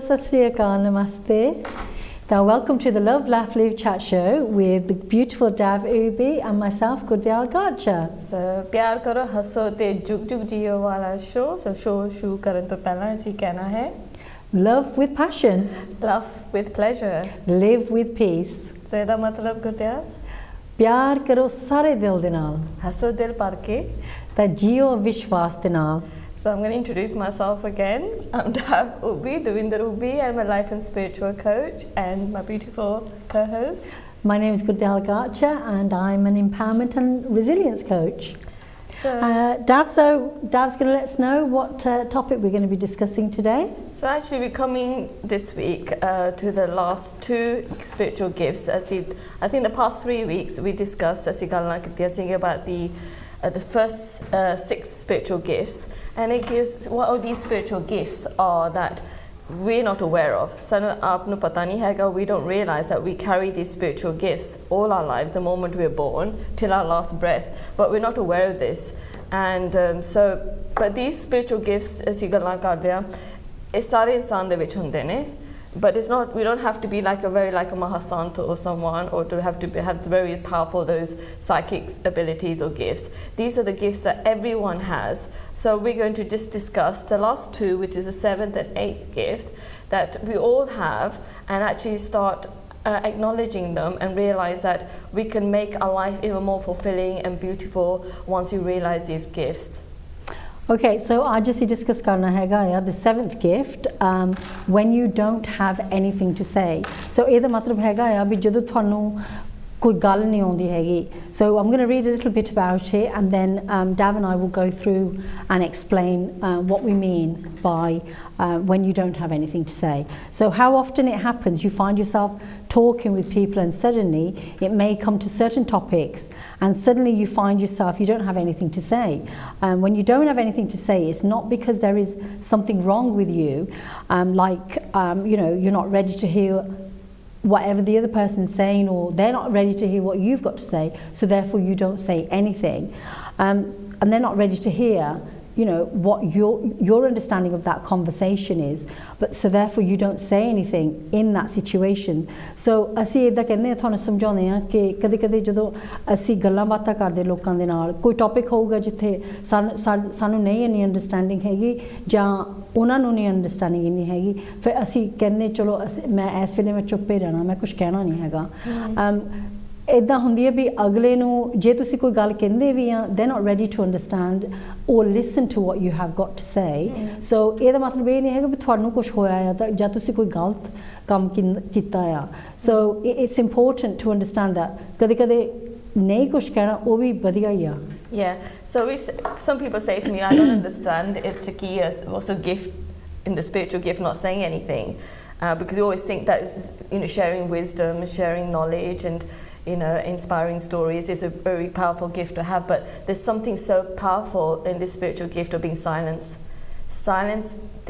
Sat Sri Akal, Namaste. Now, welcome to the Love, Laugh, Live chat show with the beautiful Dav Ubi and myself, Gurdial Garcha. So, प्यार करो हंसो ते जुग जुग जियो वाला show. So, show शुरू करने तो पहला ऐसी कहना है. Love with passion. Love with pleasure. Live with peace. So, ਇਹਦਾ मतलब गुरदियाल? प्यार करो सारे दिल दे नाल. हंसो दिल भर के. ते जियो विश्वास दे नाल. So I'm going to introduce myself again. I'm Dav Ubi, Devinder Ubi. I'm a life and spiritual coach and my beautiful co-host. My name is Gurdial Garcha and I'm an empowerment and resilience coach. Dav's going to let us know what topic we're going to be discussing today. So actually we're coming this week to the last two spiritual gifts. I think the past 3 weeks we discussed about the first 6 spiritual gifts, and it gives what all these spiritual gifts are that we're not aware of. We don't realize that we carry these spiritual gifts all our lives, the moment we're born till our last breath, but we're not aware of this. And but these spiritual gifts, as you it's sare insan de vich hunde ne. But it's not. We don't have to be like a Mahasanta or someone, or to have very powerful those psychic abilities or gifts. These are the gifts that everyone has. So we're going to just discuss the last 2, which is the 7th and 8th gift that we all have, and actually start acknowledging them and realize that we can make our life even more fulfilling and beautiful once you realize these gifts. Okay, so I just discuss karna hai the 7th gift, when you don't have anything to say. So ਇਹਦਾ ਮਤਲਬ ਹੈਗਾ ਆ ਵੀ ਜਦੋਂ ਤੁਹਾਨੂੰ ਕੋਈ ਗੱਲ ਨਹੀਂ ਆਉਂਦੀ ਹੈਗੀ. So I'm going to read a little bit about it, and then Dav and I will go through and explain what we mean by when you don't have anything to say. So how often it happens, you find yourself talking with people and suddenly it may come to certain topics and suddenly you find yourself you don't have anything to say. When you don't have anything to say, it's not because there is something wrong with you, you're not ready to hear whatever the other person's saying, or they're not ready to hear what you've got to say, so therefore you don't say anything, and they're not ready to hear what your understanding of that conversation is, but so therefore you don't say anything in that situation. So ਅਸੀਂ ਇਹਦਾ ਕਹਿੰਦੇ ਆ, ਤੁਹਾਨੂੰ ਸਮਝਾਉਂਦੇ ਆ ਕਿ ਕਦੇ-ਕਦੇ ਜਦੋਂ ਅਸੀਂ ਗੱਲਾਂ ਬਾਤਾਂ ਕਰਦੇ ਲੋਕਾਂ ਦੇ ਨਾਲ, ਕੋਈ ਟੌਪਿਕ ਹੋਊਗਾ ਜਿੱਥੇ ਸਾਨੂੰ ਨਹੀਂ ਇੰਨੀ ਅੰਡਰਸਟੈਂਡਿੰਗ ਹੈਗੀ ਜਾਂ ਉਹਨਾਂ ਨੂੰ ਨਹੀਂ ਅੰਡਰਸਟੈਂਡਿੰਗ ਇੰਨੀ ਹੈਗੀ, ਫਿਰ ਅਸੀਂ ਕਹਿੰਦੇ ਚਲੋ ਮੈਂ ਇਸ ਵੇਲੇ ਮੈਂ ਚੁੱਪੇ ਰਹਿਣਾ, ਮੈਂ ਕੁਝ ਕਹਿਣਾ ਨਹੀਂ ਹੈਗਾ. ਇੱਦਾਂ ਹੁੰਦੀ ਹੈ ਵੀ ਅਗਲੇ ਨੂੰ ਜੇ ਤੁਸੀਂ ਕੋਈ ਗੱਲ ਕਹਿੰਦੇ ਵੀ ਆ, they're not ready to understand or listen to what you have got to say. So ਇਹਦਾ ਮਤਲਬ ਇਹ ਨਹੀਂ ਹੈਗਾ ਵੀ ਤੁਹਾਨੂੰ ਕੁਝ ਹੋਇਆ ਆ ਜਾਂ ਤੁਸੀਂ ਕੋਈ ਗਲਤ ਕੰਮ ਕੀਤਾ ਆ. So it's important to understand that ਕਦੇ-ਕਦੇ ਨਹੀਂ ਕੁਝ ਕਹਿਣਾ ਉਹ ਵੀ ਵਧੀਆ ਹੀ ਆ. Yeah, so some people say to me, I don't understand it's a key also gift in the spiritual gift not saying anything, because you always think that sharing wisdom, sharing knowledge, and inspiring stories is a very powerful gift to have, but there's something so powerful in this spiritual gift of being silence.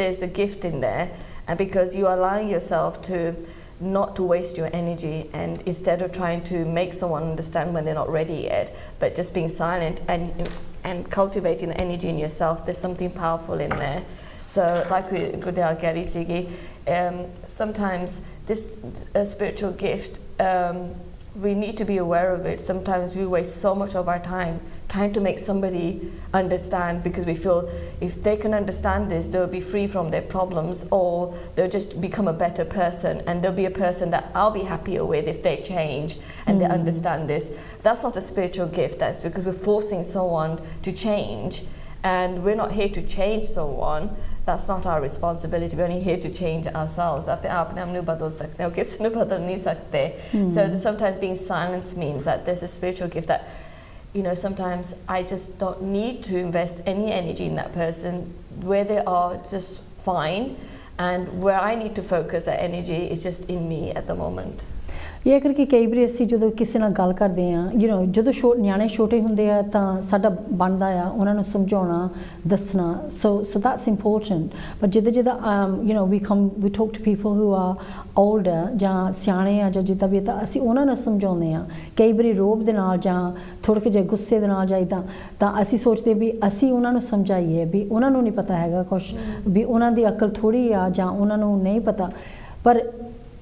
There's a gift in there, and because you are allowing yourself to not to waste your energy, and instead of trying to make someone understand when they're not ready yet, but just being silent and cultivating the energy in yourself, there's something powerful in there. So like Gurdial Gari Sigi, sometimes this spiritual gift, we need to be aware of it. Sometimes we waste so much of our time trying to make somebody understand, because we feel if they can understand this, they'll be free from their problems, or they'll just become a better person, and they'll be a person that I'll be happier with if they change and they understand this. That's not a spiritual gift. That's because we're forcing someone to change, and we're not here to change someone. That's not our responsibility. We're only here to change ourselves. So sometimes being silent means that there's a spiritual gift that, sometimes I just don't need to invest any energy in that person. Where they are just fine, and where I need to focus that energy is just in me at the moment. ये करके कई बार असीं जदों किसी नाल गल करदे आ you know जदों न्याणे छोटे हुंदे आ तां साडा बनदा आ उन्हां नूं समझाउणा दसना so that's important but जिद्दां जिद्दां you know we talk to people who are older जां सियाणे आ जां जिद्दां भी तां असीं उन्हां नूं समझाउंदे आ कई बारी रोब दे नाल जां थोड़े कि जे गुस्से दे नाल जां इदां तां असीं सोचदे भी असीं उन्हां नूं समझाइए भी उन्हां नूं नहीं पता हैगा कुछ भी उन्हां दी अकल थोड़ी आ जां उन्हां नूं नहीं पता पर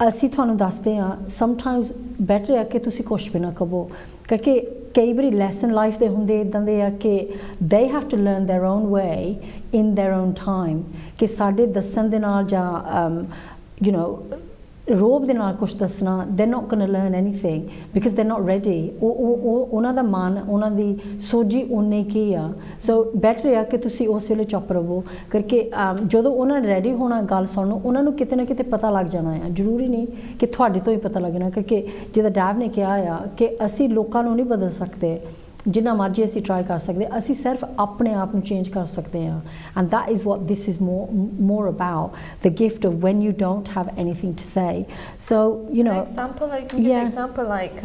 ਅਸੀਂ ਤੁਹਾਨੂੰ ਦੱਸਦੇ ਹਾਂ ਸਮਟਾਈਮਸ ਬੈਟਰ ਹੈ ਕਿ ਤੁਸੀਂ ਕੁਛ ਵੀ ਨਾ ਕਹੋ ਕਿਉਂਕਿ ਕਈ ਵਾਰੀ ਲੈਸਨ ਲਾਈਫ ਦੇ ਹੁੰਦੇ ਇਦਾਂ ਦੇ ਆ ਕਿ they have to learn their own way in their own time ਕਿ ਸਾਡੇ ਦੱਸਣ ਦੇ ਨਾਲ ਜਾਂ you know रोब दे नाल कुछ दसना they're not going to learn anything because they're not ready ਉਹਨਾਂ ਦਾ ਮਨ ਉਹਨਾਂ ਦੀ ਸੋਝੀ ਉਨੇ ਕੀ ਆ ਸੋ ਬੈਟਰ ਆ ਕਿ ਤੁਸੀਂ ਉਸ ਵੇਲੇ ਚੁੱਪ ਰਹੋ ਕਰਕੇ ਜਦੋਂ ਉਹਨਾਂ ਰੈਡੀ ਹੋਣਾ ਗੱਲ ਸੁਣਨ ਨੂੰ ਉਹਨਾਂ ਨੂੰ ਕਿਤੇ ਨਾ ਕਿਤੇ ਪਤਾ ਲੱਗ ਜਾਣਾ ਆ ਜ਼ਰੂਰੀ ਨਹੀਂ ਕਿ ਤੁਹਾਡੇ ਤੋਂ ਹੀ ਪਤਾ ਲੱਗਣਾ ਕਿਉਂਕਿ ਜਿਹਦਾ ਡੈਵ ਨੇ ਕਿਹਾ ਆ ਕਿ ਅਸੀਂ ਲੋਕਾਂ ਨੂੰ ਨਹੀਂ ਬਦਲ ਸਕਦੇ जिन्ना मर्जी असी ट्राई कर सकते असी सिर्फ अपने आप को चेंज कर सकते हैं and that is what this is more about the gift of when you don't have anything to say so you know example like give an example like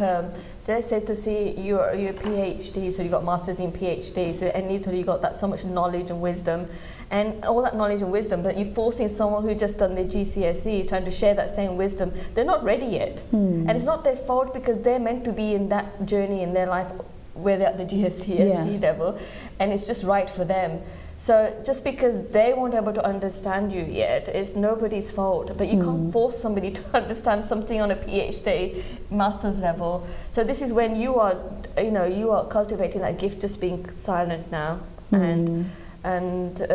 just say to see your PhD so you got masters in PhD so and you got that so much knowledge and wisdom and all that knowledge and wisdom but you're forcing someone who just done their GCSE trying to share that same wisdom they're not ready yet and it's not their fault because they're meant to be in that journey in their life where they're at the GCSE level and it's just right for them so just because they won't be able to understand you yet it's nobody's fault but you can't force somebody to understand something on a PhD master's level so this is when you are you know you are cultivating that gift just being silent now and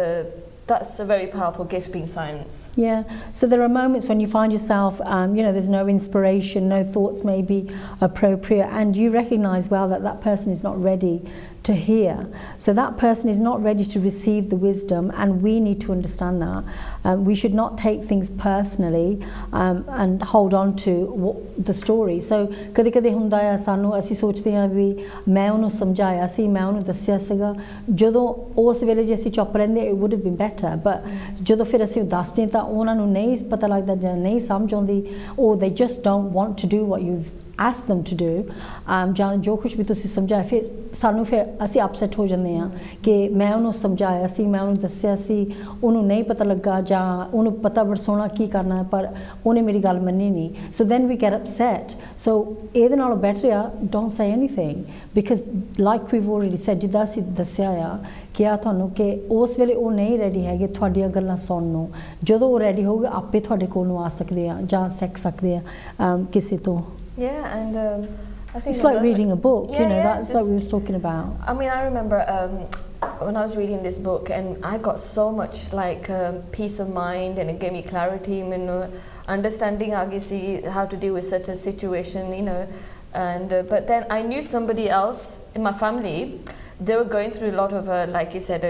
that's a very powerful gift being silence yeah so there are moments when you find yourself you know there's no inspiration no thoughts may be appropriate and you recognize well that that person is not ready to hear so that person is not ready to receive the wisdom and we need to understand that we should not take things personally and hold on to the story so ਕਦੇ ਕਦੇ ਹੁੰਦਾ ਆ ਸਾਨੂੰ ਅਸੀਂ ਸੋਚਦੇ ਹਾਂ ਵੀ ਮੈਂ ਉਹਨੂੰ ਸਮਝਾਇਆ ਸੀ ਮੈਂ ਉਹਨੂੰ ਦੱਸਿਆ ਸੀਗਾ ਜਦੋਂ ਉਸ ਵੇਲੇ ਜੇ ਅਸੀਂ ਚੁੱਪ ਰਹਿੰਦੇ it would have been better but ਜਦੋਂ ਫਿਰ ਅਸੀਂ ਦੱਸਦੇ ਤਾਂ ਉਹਨਾਂ ਨੂੰ ਨਹੀਂ ਪਤਾ ਲੱਗਦਾ ਜਾਂ ਨਹੀਂ ਸਮਝ ਆਉਂਦੀ or they just don't want to do what you've ask them to do ਜਾਂ ਜੋ ਕੁਝ ਵੀ ਤੁਸੀਂ ਸਮਝਾਇਆ ਫਿਰ ਸਾਨੂੰ ਫਿਰ ਅਸੀਂ ਅਪਸੈਟ ਹੋ ਜਾਂਦੇ ਹਾਂ ਕਿ ਮੈਂ ਉਹਨੂੰ ਸਮਝਾਇਆ ਸੀ ਮੈਂ ਉਹਨੂੰ ਦੱਸਿਆ ਸੀ ਉਹਨੂੰ ਨਹੀਂ ਪਤਾ ਲੱਗਾ ਜਾਂ ਉਹਨੂੰ ਪਤਾ ਵਰਸੋਣਾ ਕੀ ਕਰਨਾ ਹੈ ਪਰ ਉਹਨੇ ਮੇਰੀ ਗੱਲ ਮੰਨੀ ਨਹੀਂ so then we get upset so ਇਹਦੇ ਨਾਲੋਂ ਬੈਟਰ ਆ don't say anything because like we've already said ਜਿੱਦਾਂ ਅਸੀਂ ਦੱਸਿਆ ਆ ਕਿਹਾ ਤੁਹਾਨੂੰ ਕਿ ਉਸ ਵੇਲੇ ਉਹ ਨਹੀਂ ਰੈਡੀ ਹੈਗੇ ਤੁਹਾਡੀਆਂ ਗੱਲਾਂ ਸੁਣਨ ਨੂੰ ਜਦੋਂ ਉਹ ਰੈਡੀ ਹੋਊਗਾ ਆਪੇ ਤੁਹਾਡੇ ਕੋਲ ਨੂੰ ਆ ਸਕਦੇ ਆ ਜਾਂ ਸਿੱਖ ਸਕਦੇ ਆ ਕਿਸੇ ਤੋਂ Yeah, and I think it's like reading a book, you know, that's what we was talking about. I mean, I remember when I was reading this book and I got so much like peace of mind and it gave me clarity, you know, understanding obviously how to deal with such a situation, you know, and but then I knew somebody else in my family, they were going through a lot of like you said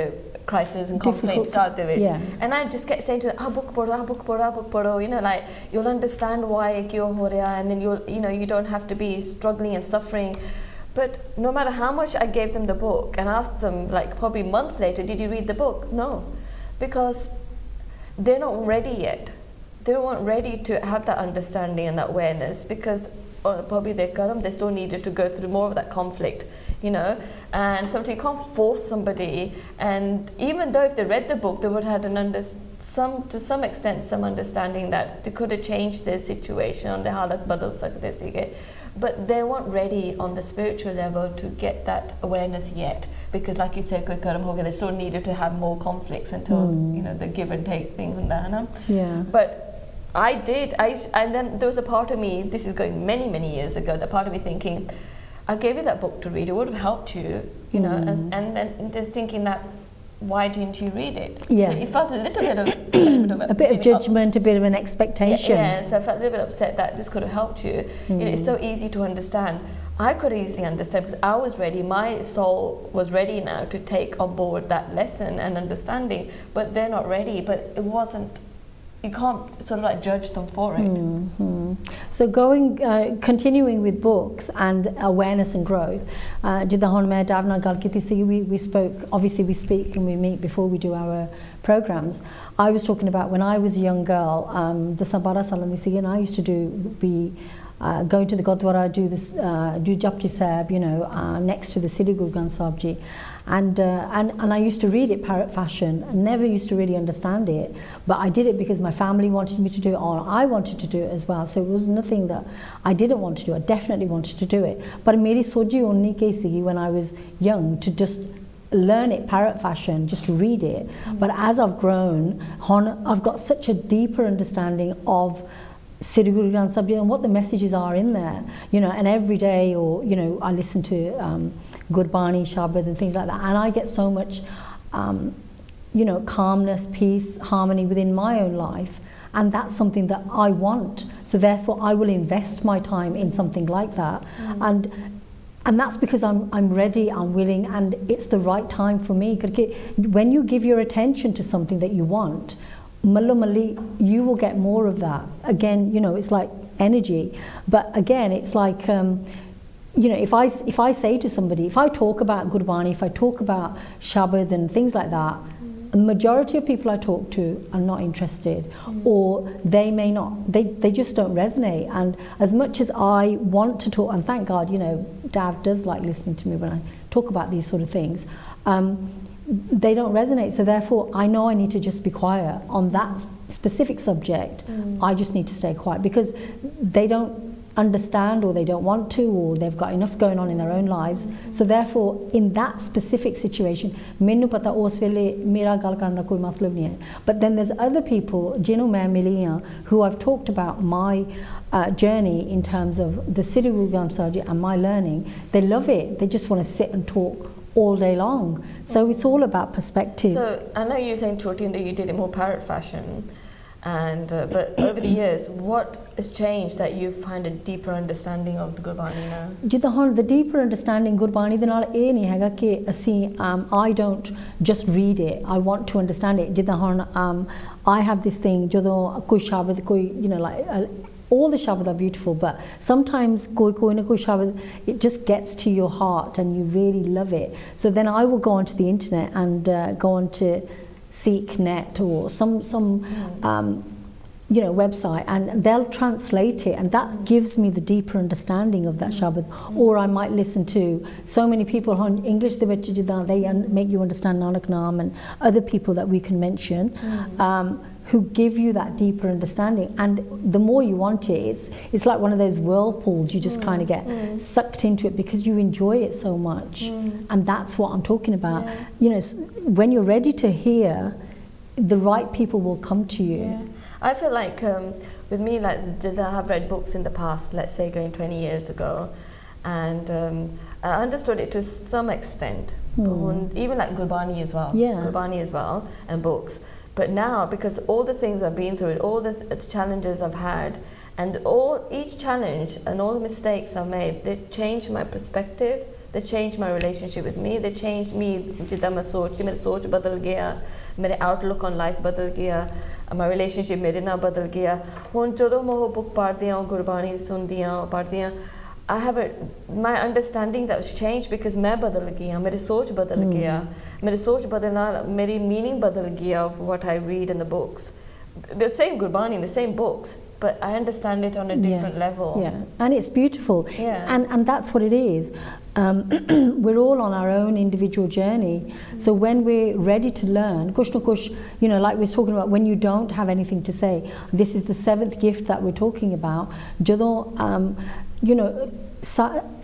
crisis and conflict start of it and I just kept saying to them book pado you know like you'll understand why kyo ho raha and then you'll you know you don't have to be struggling and suffering but no matter how much I gave them the book and asked them like probably months later did you read the book no because they're not ready yet they weren't ready to have that understanding and that awareness because probably they still needed to go through more of that conflict you know and sometimes you can't force somebody and even though if they read the book they would have had to some extent some understanding that they could have changed their situation on the halat badal sakte sige but they weren't ready on the spiritual level to get that awareness yet because like you said koi karam ho gaya they still needed to have more conflicts until you know the give and take thing hunda hai na but I did and then there was a part of me this is going many years ago the part of me thinking I gave you that book to read it would have helped you know and then just thinking that why didn't you read it so it felt a little bit of a bit of judgment a bit of an expectation so I felt a little bit upset that this could have helped you you know, it's so easy to understand I could easily understand because I was ready my soul was ready now to take on board that lesson and understanding but they're not ready but it wasn't you can't sort of like judge them for it so continuing with books and awareness and growth jidda hon main Dav ਨਾਲ ਗੱਲ ਕੀਤੀ ਸੀ we spoke obviously we speak and we meet before we do our programs I was talking about when I was a young girl the 12 ਸਾਲਾਂ ਦੀ ਸੀ and I used to be going to the Gurdwara, do this, do Japji Sahib, you know, next to the Sri Guru Granth Sahib Ji, and I used to read it parrot fashion. I never used to really understand it, but I did it because my family wanted me to do it, or I wanted to do it as well. So it was nothing that I didn't want to do. I definitely wanted to do it. But meri soji onni ke sigi when I was young to just learn it parrot fashion, just to read it. But as I've grown, I've got such a deeper understanding of Sri Guru Granth Sahib Ji and what the messages are in there, you know. And every day, or you know, I listen to Gurbani, Shabad and things like that, and I get so much you know, calmness, peace, harmony within my own life, and that's something that I want. So therefore I will invest my time in something like that. And that's because I'm ready, I'm willing, and it's the right time for me. When you give your attention to something that you want, you will get more of that. Again, you know, it's like energy. But again, it's like, you know, if I say to somebody, if I talk about Gurbani, if I talk about Shabad and things like that, the majority of people I talk to are not interested, or they may not, they just don't resonate. And as much as I want to talk, and thank God, you know, Dav does like listening to me when I talk about these sort of things, they don't resonate. So therefore I know I need to just be quiet on that specific subject. I just need to stay quiet because they don't understand, or they don't want to, or they've got enough going on in their own lives. So therefore in that specific situation mainu pata us vele mera gal karan da koi matlab nahi hai. But then there's other people jinu main mili haan who I've talked about my journey in terms of the Sri Guru Granth Sahib Ji and my learning. They love it. They just want to sit and talk all day long. So it's all about perspective. So I know you're saying Choti that you did it more parrot fashion, and but over the years, what has changed that you find a deeper understanding of the Gurbani now? Jithan hon the deeper understanding Gurbani de naal eh nahi hega ki assi I don't just read it, I want to understand it. Jithan hon I have this thing jadon koi shabad koi, you know, like all the Shabad are beautiful, but sometimes koi na koi Shabad, it just gets to your heart and you really love it. So then I will go onto the internet and go on to SeekNet or some you know, website, and they'll translate it, and that gives me the deeper understanding of that Shabad. Or I might listen to so many people on English, they make you understand Nanak Naam, and other people that we can mention, who give you that deeper understanding. And the more you want it, it's like one of those whirlpools, you just kind of get sucked into it because you enjoy it so much. And that's what I'm talking about. You know, when you're ready to hear, the right people will come to you. I feel like with me, like I have read books in the past, let's say going 20 years ago, and I understood it to some extent, even like Gurbani as well, Gurbani as well, and books. But now, because all the things I've been through, all the challenges I've had, and each challenge and all the mistakes I've made, they changed my perspective. They changed my relationship with me. They changed me. जितना मैं सोचती, मेरी सोच बदल गया, मेरे outlook on life बदल गया, my relationship मेरे ना बदल गया. हुन जदों मैं वो book पढ़ती हूँ, गुरबानी सुनती हूँ, पढ़ती हूँ, I have my understanding that was changed because मैं बदल गया, मेरी सोच बदल गया, मेरी सोच बदलना, मेरी meaning बदल गया of what I read in the books. The same Gurbani, the same books, but I understand it on a different level. Yeah, and it's beautiful. And that's what it is. We're all on our own individual journey. So when we're ready to learn, kush no kush, you know, like we're talking about, when you don't have anything to say, this is the 7th gift that we're talking about. Jadon, you know,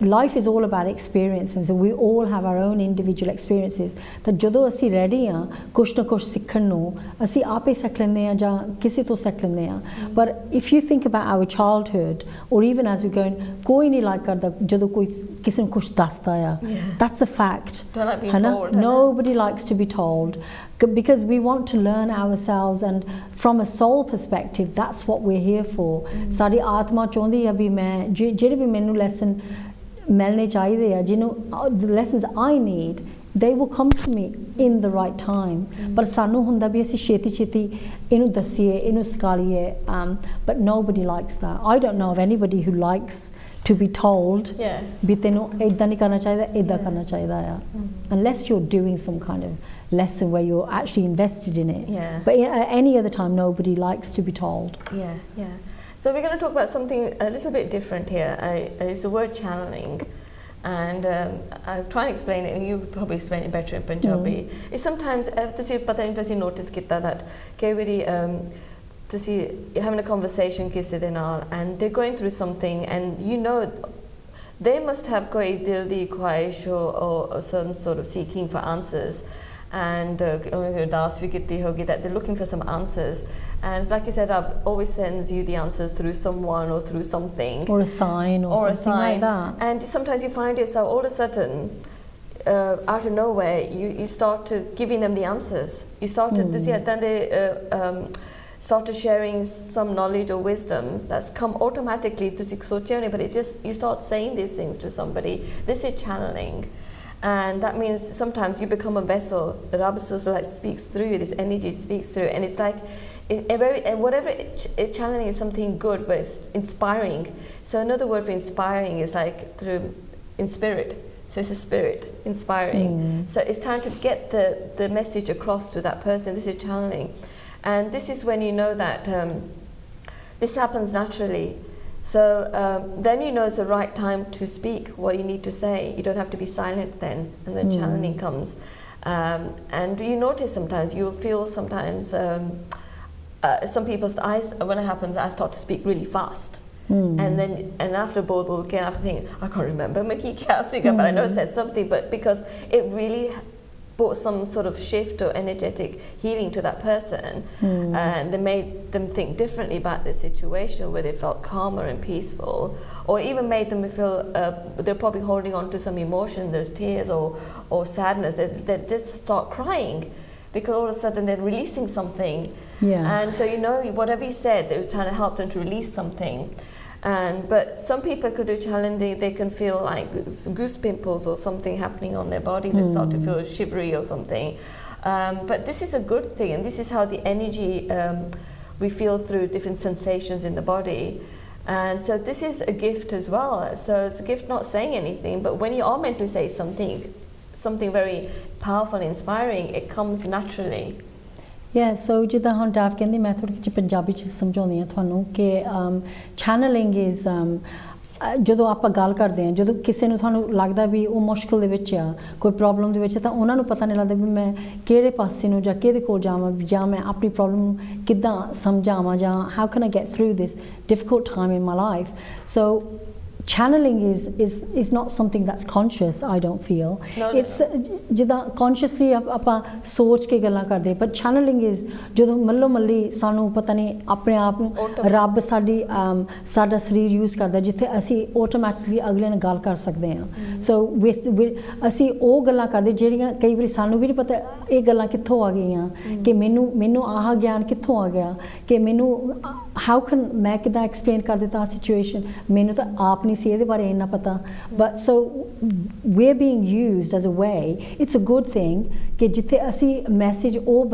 life is all about experience, and so we all have our own individual experiences. That jadon assi ready ha kush na kush sikhan nu assi aape sikh lende ha ja kisi to sikh lende ha. But if you think about our childhood, or even as we're going, koi nahi like karda jadon koi kisi nu kush dasda ya. That's a fact. Don't like being told. Nobody likes to be told, because we want to learn ourselves, and from a soul perspective, that's what we're here for. Sadi atma chondi hai bhi main jehde bhi mainu lesson melne chahiye hai, jinu the lessons I need, they will come to me in the right time. But sanu hunda bhi assi cheti inu dassiye, inu sikaliye, but nobody likes that. I don't know of anybody who likes to be told bhi tenu idda nahi karna chahida, idda karna chahida ya, unless you're doing some kind of lesson where you're actually invested in it. But at any other time, nobody likes to be told. So we're going to talk about something a little bit different here. It's the word channeling. And I'll try and explain it, and you probably explain it better in Punjabi. It's sometimes, ਤੁਸੀਂ ਪਤਾ ਨਹੀਂ ਤੁਸੀਂ notice ਕੀਤਾ that ਕਈ ਵਾਰੀ ਤੁਸੀਂ having a conversation ਕਿਸੇ ਦੇ ਨਾਲ and they're going through something and you know they must have ਕੋਈ ਦਿਲ ਦੀ ਖੁਆਇਸ਼ or some sort of seeking for answers. And ਅਰਦਾਸ ਵੀ ਕੀਤੀ ਹੋਗੀ that they're looking for some answers, and it's like you said, Rab always sends you the answers through someone or through something or a sign or something like that. And sometimes you find yourself all of a sudden out of nowhere you start to giving them the answers. You start to then they started sharing some knowledge or wisdom that's come automatically to sochene, but it just you start saying these things to somebody. This is channeling. And that means sometimes you become a vessel. The Rabbi like speaks through you. This energy speaks through, and it's like whatever channeling is something good, but it's inspiring. So another word for inspiring is like through in spirit. So it's a spirit inspiring. So it's time to get the message across to that person. This is channeling, and this is when you know that this happens naturally. So then you know it's the right time to speak what you need to say. You don't have to be silent then, and then channeling comes. And you notice sometimes, you feel sometimes, some people's eyes, when it happens, I start to speak really fast. And after both again, after thinking, I can't remember, but I know I said something, but because it really brought some sort of shift or energetic healing to that person, and they made them think differently about the situation, where they felt calmer and peaceful, or even made them feel they're probably holding on to some emotion, those tears or sadness, they just start crying because all of a sudden they're releasing something. And so you know, whatever you said, they were trying to help them to release something. But some people could do challenging, they can feel like goose pimples or something happening on their body. They start to feel shivery or something. But this is a good thing, and this is how the energy we feel through different sensations in the body. And so this is a gift as well. So it's a gift not saying anything, but when you are meant to say something very powerful and inspiring, it comes naturally. Yeah, so ਜਿੱਦਾਂ ਹੁਣ ਡਾਫ ਕਹਿੰਦੀ, ਮੈਂ ਥੋੜੀ ਜਿਹੀ ਪੰਜਾਬੀ ਚ ਸਮਝਾਉਂਦੀ ਹਾਂ ਤੁਹਾਨੂੰ ਕਿ ਚੈਨਲਿੰਗ ਇਜ਼ ਜਦੋਂ ਆਪਾਂ ਗੱਲ ਕਰਦੇ ਹਾਂ, ਜਦੋਂ ਕਿਸੇ ਨੂੰ ਤੁਹਾਨੂੰ ਲੱਗਦਾ ਵੀ ਉਹ ਮੁਸ਼ਕਿਲ ਦੇ ਵਿੱਚ ਆ, ਕੋਈ ਪ੍ਰੋਬਲਮ ਦੇ ਵਿੱਚ, ਤਾਂ ਉਹਨਾਂ ਨੂੰ ਪਤਾ ਨਹੀਂ ਲੱਗਦਾ ਵੀ ਮੈਂ ਕਿਹੜੇ ਪਾਸੇ ਨੂੰ ਜਾਂ ਕਿਹਦੇ ਕੋਲ ਜਾਵਾਂ, ਜਾਂ ਮੈਂ ਆਪਣੀ ਪ੍ਰੋਬਲਮ ਨੂੰ ਕਿੱਦਾਂ ਸਮਝਾਵਾਂ, ਜਾਂ how can I get through this difficult time in my life. So channeling is not something that's conscious, I don't feel. It's ਜਿੱਦਾਂ consciously ਆਪਾਂ ਸੋਚ ਕੇ ਗੱਲਾਂ ਕਰਦੇ, but channeling is ਜਦੋਂ ਮੱਲੋ ਮੱਲੀ ਸਾਨੂੰ ਪਤਾ ਨਹੀਂ ਆਪਣੇ ਆਪ ਨੂੰ ਰੱਬ ਸਾਡਾ ਸਰੀਰ ਯੂਜ਼ ਕਰਦਾ, ਜਿੱਥੇ ਅਸੀਂ ਆਟੋਮੈਟਿਕਲੀ ਅਗਲੇ ਨਾਲ ਗੱਲ ਕਰ ਸਕਦੇ ਹਾਂ. ਸੋ ਅਸੀਂ ਉਹ ਗੱਲਾਂ ਕਰਦੇ ਜਿਹੜੀਆਂ ਕਈ ਵਾਰੀ ਸਾਨੂੰ ਵੀ ਨਹੀਂ ਪਤਾ ਇਹ ਗੱਲਾਂ ਕਿੱਥੋਂ ਆ ਗਈਆਂ, ਕਿ ਮੈਨੂੰ ਆਹ ਗਿਆਨ ਕਿੱਥੋਂ ਆ ਗਿਆ, ਕਿ ਮੈਨੂੰ how can ਮੈਂ ਕਿੱਦਾਂ ਐਕਸਪਲੇਨ ਕਰ ਦਿੱਤਾ ਸਿਚੁਏਸ਼ਨ, ਮੈਨੂੰ ਤਾਂ ਆਪ ਨਹੀਂ ਸੀ ਇਹਦੇ ਬਾਰੇ ਇੰਨਾ ਪਤਾ. But so we're being used as a way. It's a good thing ਕਿ ਜਿੱਥੇ ਅਸੀਂ ਮੈਸੇਜ ਉਹ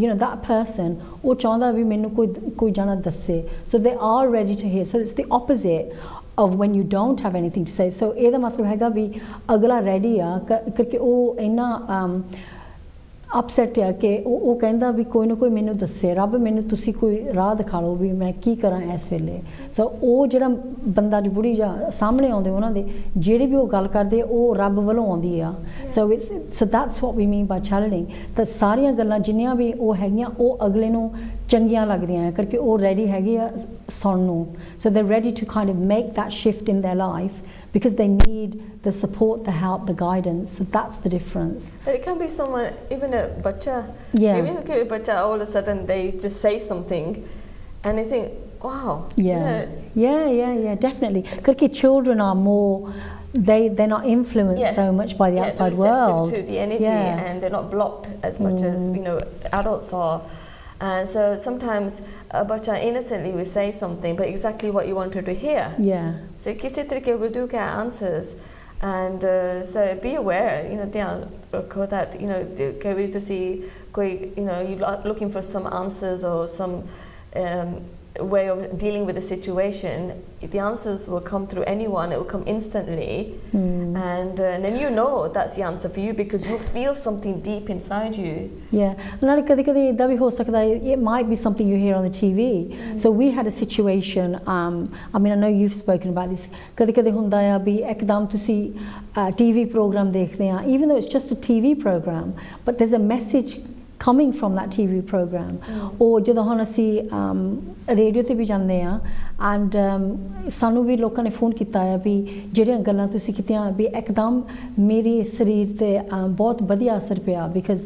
you know that person ਉਹ ਚਾਹੁੰਦਾ ਵੀ ਮੈਨੂੰ ਕੋਈ ਜਾਣਾ ਦੱਸੇ. So they are ready to hear. So it's the opposite of when you don't have anything to say. So ਇਹਦਾ ਮਤਲਬ ਹੈਗਾ ਵੀ ਅਗਲਾ ਰੈਡੀ ਆ ਕਰਕੇ ਉਹ ਇੰਨਾ upset ਹੈ ਕਿ ਉਹ ਕਹਿੰਦਾ ਵੀ ਕੋਈ ਨਾ ਕੋਈ ਮੈਨੂੰ ਦੱਸੇ, ਰੱਬ ਮੈਨੂੰ ਤੁਸੀਂ ਕੋਈ ਰਾਹ ਦਿਖਾ ਲਓ ਵੀ ਮੈਂ ਕੀ ਕਰਾਂ ਇਸ ਵੇਲੇ. ਸੋ ਉਹ ਜਿਹੜਾ ਬੰਦਾ ਦੀ ਬੁੜੀ ਜਾਂ ਸਾਹਮਣੇ ਆਉਂਦੇ ਉਹਨਾਂ ਦੇ ਜਿਹੜੇ ਵੀ ਉਹ ਗੱਲ ਕਰਦੇ ਉਹ ਰੱਬ ਵੱਲੋਂ ਆਉਂਦੀ ਆ. ਸੋ that's what we mean by channeling. ਤਾਂ ਸਾਰੀਆਂ ਗੱਲਾਂ ਜਿੰਨੀਆਂ ਵੀ ਉਹ ਹੈਗੀਆਂ ਉਹ ਅਗਲੇ ਨੂੰ ਚੰਗੀਆਂ ਲੱਗਦੀਆਂ ਕਰਕੇ ਉਹ ਰੈਡੀ ਹੈਗੇ ਆ ਸੁਣਨ ਨੂੰ. So they're ready to kind of make that shift in their life because they need the support, the help, the guidance. So that's the difference. But it can be someone, even a bacha. Yeah. Even a bacha, all of a sudden they just say something and they think, wow. Yeah, definitely. Because children are more, they're not influenced so much by the outside world. To the energy, and they're not blocked as much as adults are. And so sometimes a bacha innocently will say something, but exactly what you want her to hear. Yeah. So kisi tarike will do get answers, and so be aware. That koi to see koi you're looking for some answers or some way of dealing with the situation, the answers will come through anyone. It will come instantly, and then you know that's the answer for you because you feel something deep inside you. It might be something you hear on the TV. So we had a situation, I mean I know you've spoken about this, kade hunda hai bhi ekdam tusi TV program dekhde ha, even though it's just a TV program, but there's a message coming from that TV program. Or ਜਦੋਂ ਹੁਣ ਅਸੀਂ radio ਤੇ ਵੀ ਜਾਂਦੇ ਆ and ਸਾਨੂੰ ਵੀ ਲੋਕਾਂ ਨੇ phone ਕੀਤਾ ਹੈ ਵੀ ਜਿਹੜੀਆਂ ਗੱਲਾਂ ਤੁਸੀਂ ਕੀਤੀਆਂ ਵੀ ਇੱਕਦਮ ਮੇਰੇ ਸਰੀਰ ਤੇ ਬਹੁਤ ਵਧੀਆ ਅਸਰ ਪਿਆ because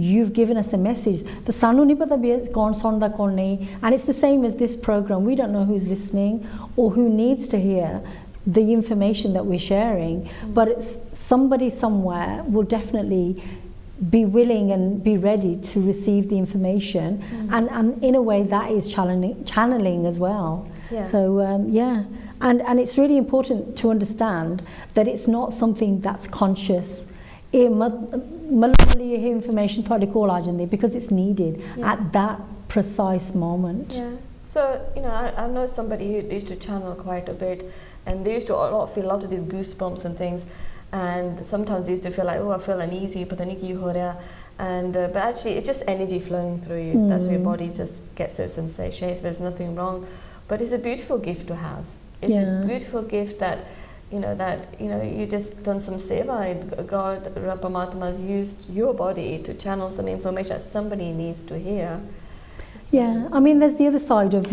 you've given us a message ਤਾਂ ਸਾਨੂੰ ਨਹੀਂ ਪਤਾ ਵੀ ਕੌਣ ਸੁਣਦਾ ਕੌਣ ਨਹੀਂ and it's the same as this program. We don't know who's listening or who needs to hear the information that we're sharing, but it's somebody somewhere will definitely be willing and be ready to receive the information, and in a way that is channeling as well. So and it's really important to understand that it's not something that's conscious. Information because it's needed at that precise moment. So I know somebody who used to channel quite a bit, and they used to feel a lot of these goosebumps and things. And sometimes they used to feel like, oh, I feel uneasy, and but actually it's just energy flowing through you. That's where your body just gets those sensations. There's nothing wrong, but it's a beautiful gift to have. It's a beautiful gift that you just done some seva. God, Paramatma has used your body to channel some information that somebody needs to hear. So I mean there's the other side of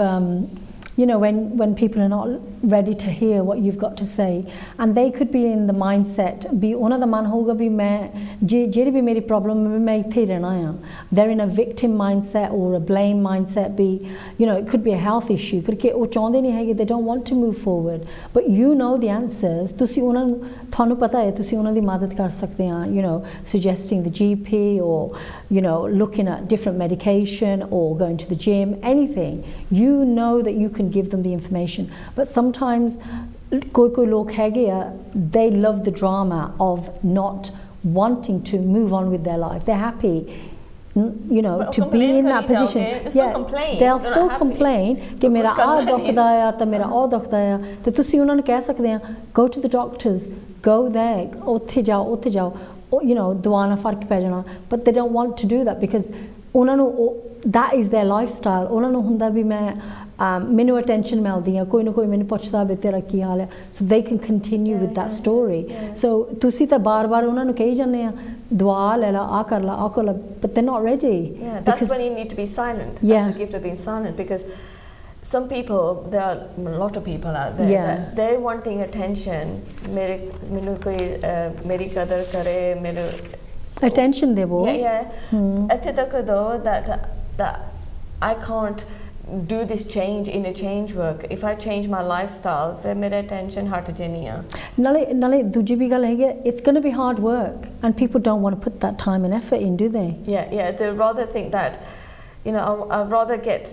when people are not ready to hear what you've got to say, and they could be in the mindset be ਉਹਨਾਂ ਦਾ ਮਨ ਹੋਊਗਾ ਵੀ ਮੈਂ ਜਿਹੜੀ ਵੀ ਮੇਰੀ problem ਹੈ ਮੈਂ ਇੱਥੇ ਰਹਿਣਾ ਆ. They're in a victim mindset or a blame mindset. It could be a health issue, ਕਿ ਉਹ ਚਾਹੁੰਦੇ ਨਹੀਂ ਹੈਗੇ, they don't want to move forward, but you know the answers. ਤੁਸੀਂ ਉਹਨਾਂ ਨੂੰ ਤੁਹਾਨੂੰ ਪਤਾ ਹੈ ਤੁਸੀਂ ਉਹਨਾਂ ਦੀ ਮਦਦ ਕਰ ਸਕਦੇ ਆ, suggesting the GP or looking at different medication or going to the gym, anything. You know that you can give them the information, but sometimes koi log hege they love the drama of not wanting to move on with their life. They're happy to be in that position. They'll still complain ਕਿ ਮੇਰਾ ਆ ਦੁਖਦਾ ਆ ਤਾਂ ਮੇਰਾ ਉਹ ਦੁਖਦਾ ਆ ਤੇ ਤੁਸੀਂ ਉਹਨਾਂ ਨੂੰ ਕਹਿ ਸਕਦੇ ਆ go to the doctors, go there, ਉੱਥੇ ਜਾਓ ਦਵਾ ਨਾਲ ਫਰਕ ਪੈ ਜਾਣਾ, but they don't want to do that because ਉਹਨਾਂ ਨੂੰ that is their lifestyle. ਉਹਨਾਂ ਨੂੰ ਹੁੰਦਾ ਵੀ ਮੈਂ ਮੈਨੂੰ attention ਮਿਲਦੀ ਆ, ਕੋਈ ਨਾ ਕੋਈ ਮੈਨੂੰ ਪੁੱਛਦਾ ਵੀ ਤੇਰਾ ਕੀ ਹਾਲ ਹੈ, so they can continue with that story. So ਤੁਸੀਂ ਤਾਂ ਬਾਰ-ਬਾਰ ਉਹਨਾਂ ਨੂੰ ਕਹੀ ਜਾਂਦੇ ਆ ਦੁਆ ਲੈ ਲਾ, ਆ ਕਰ ਲਾ, but they're not ready. That's when you need to be silent. That's the gift of being silent, because some people, there are a lot of people out there that they're wanting attention. ਮੈਨੂੰ ਕੋਈ ਮੇਰੀ ਕਦਰ ਕਰੇ, ਮੈਨੂੰ attention devo. ਇੱਥੇ ਤੱਕ though that I can't do this change in a change work. If I change my lifestyle, ਫਿਰ ਮੇਰਾ attention ਹਟ ਜਾਣੀ ਆ. ਨਾਲੇ ਦੂਜੀ ਵੀ ਗੱਲ ਹੈਗੀ, it's going to be hard work and people don't want to put that time and effort in, do they? They rather think that I'd rather get,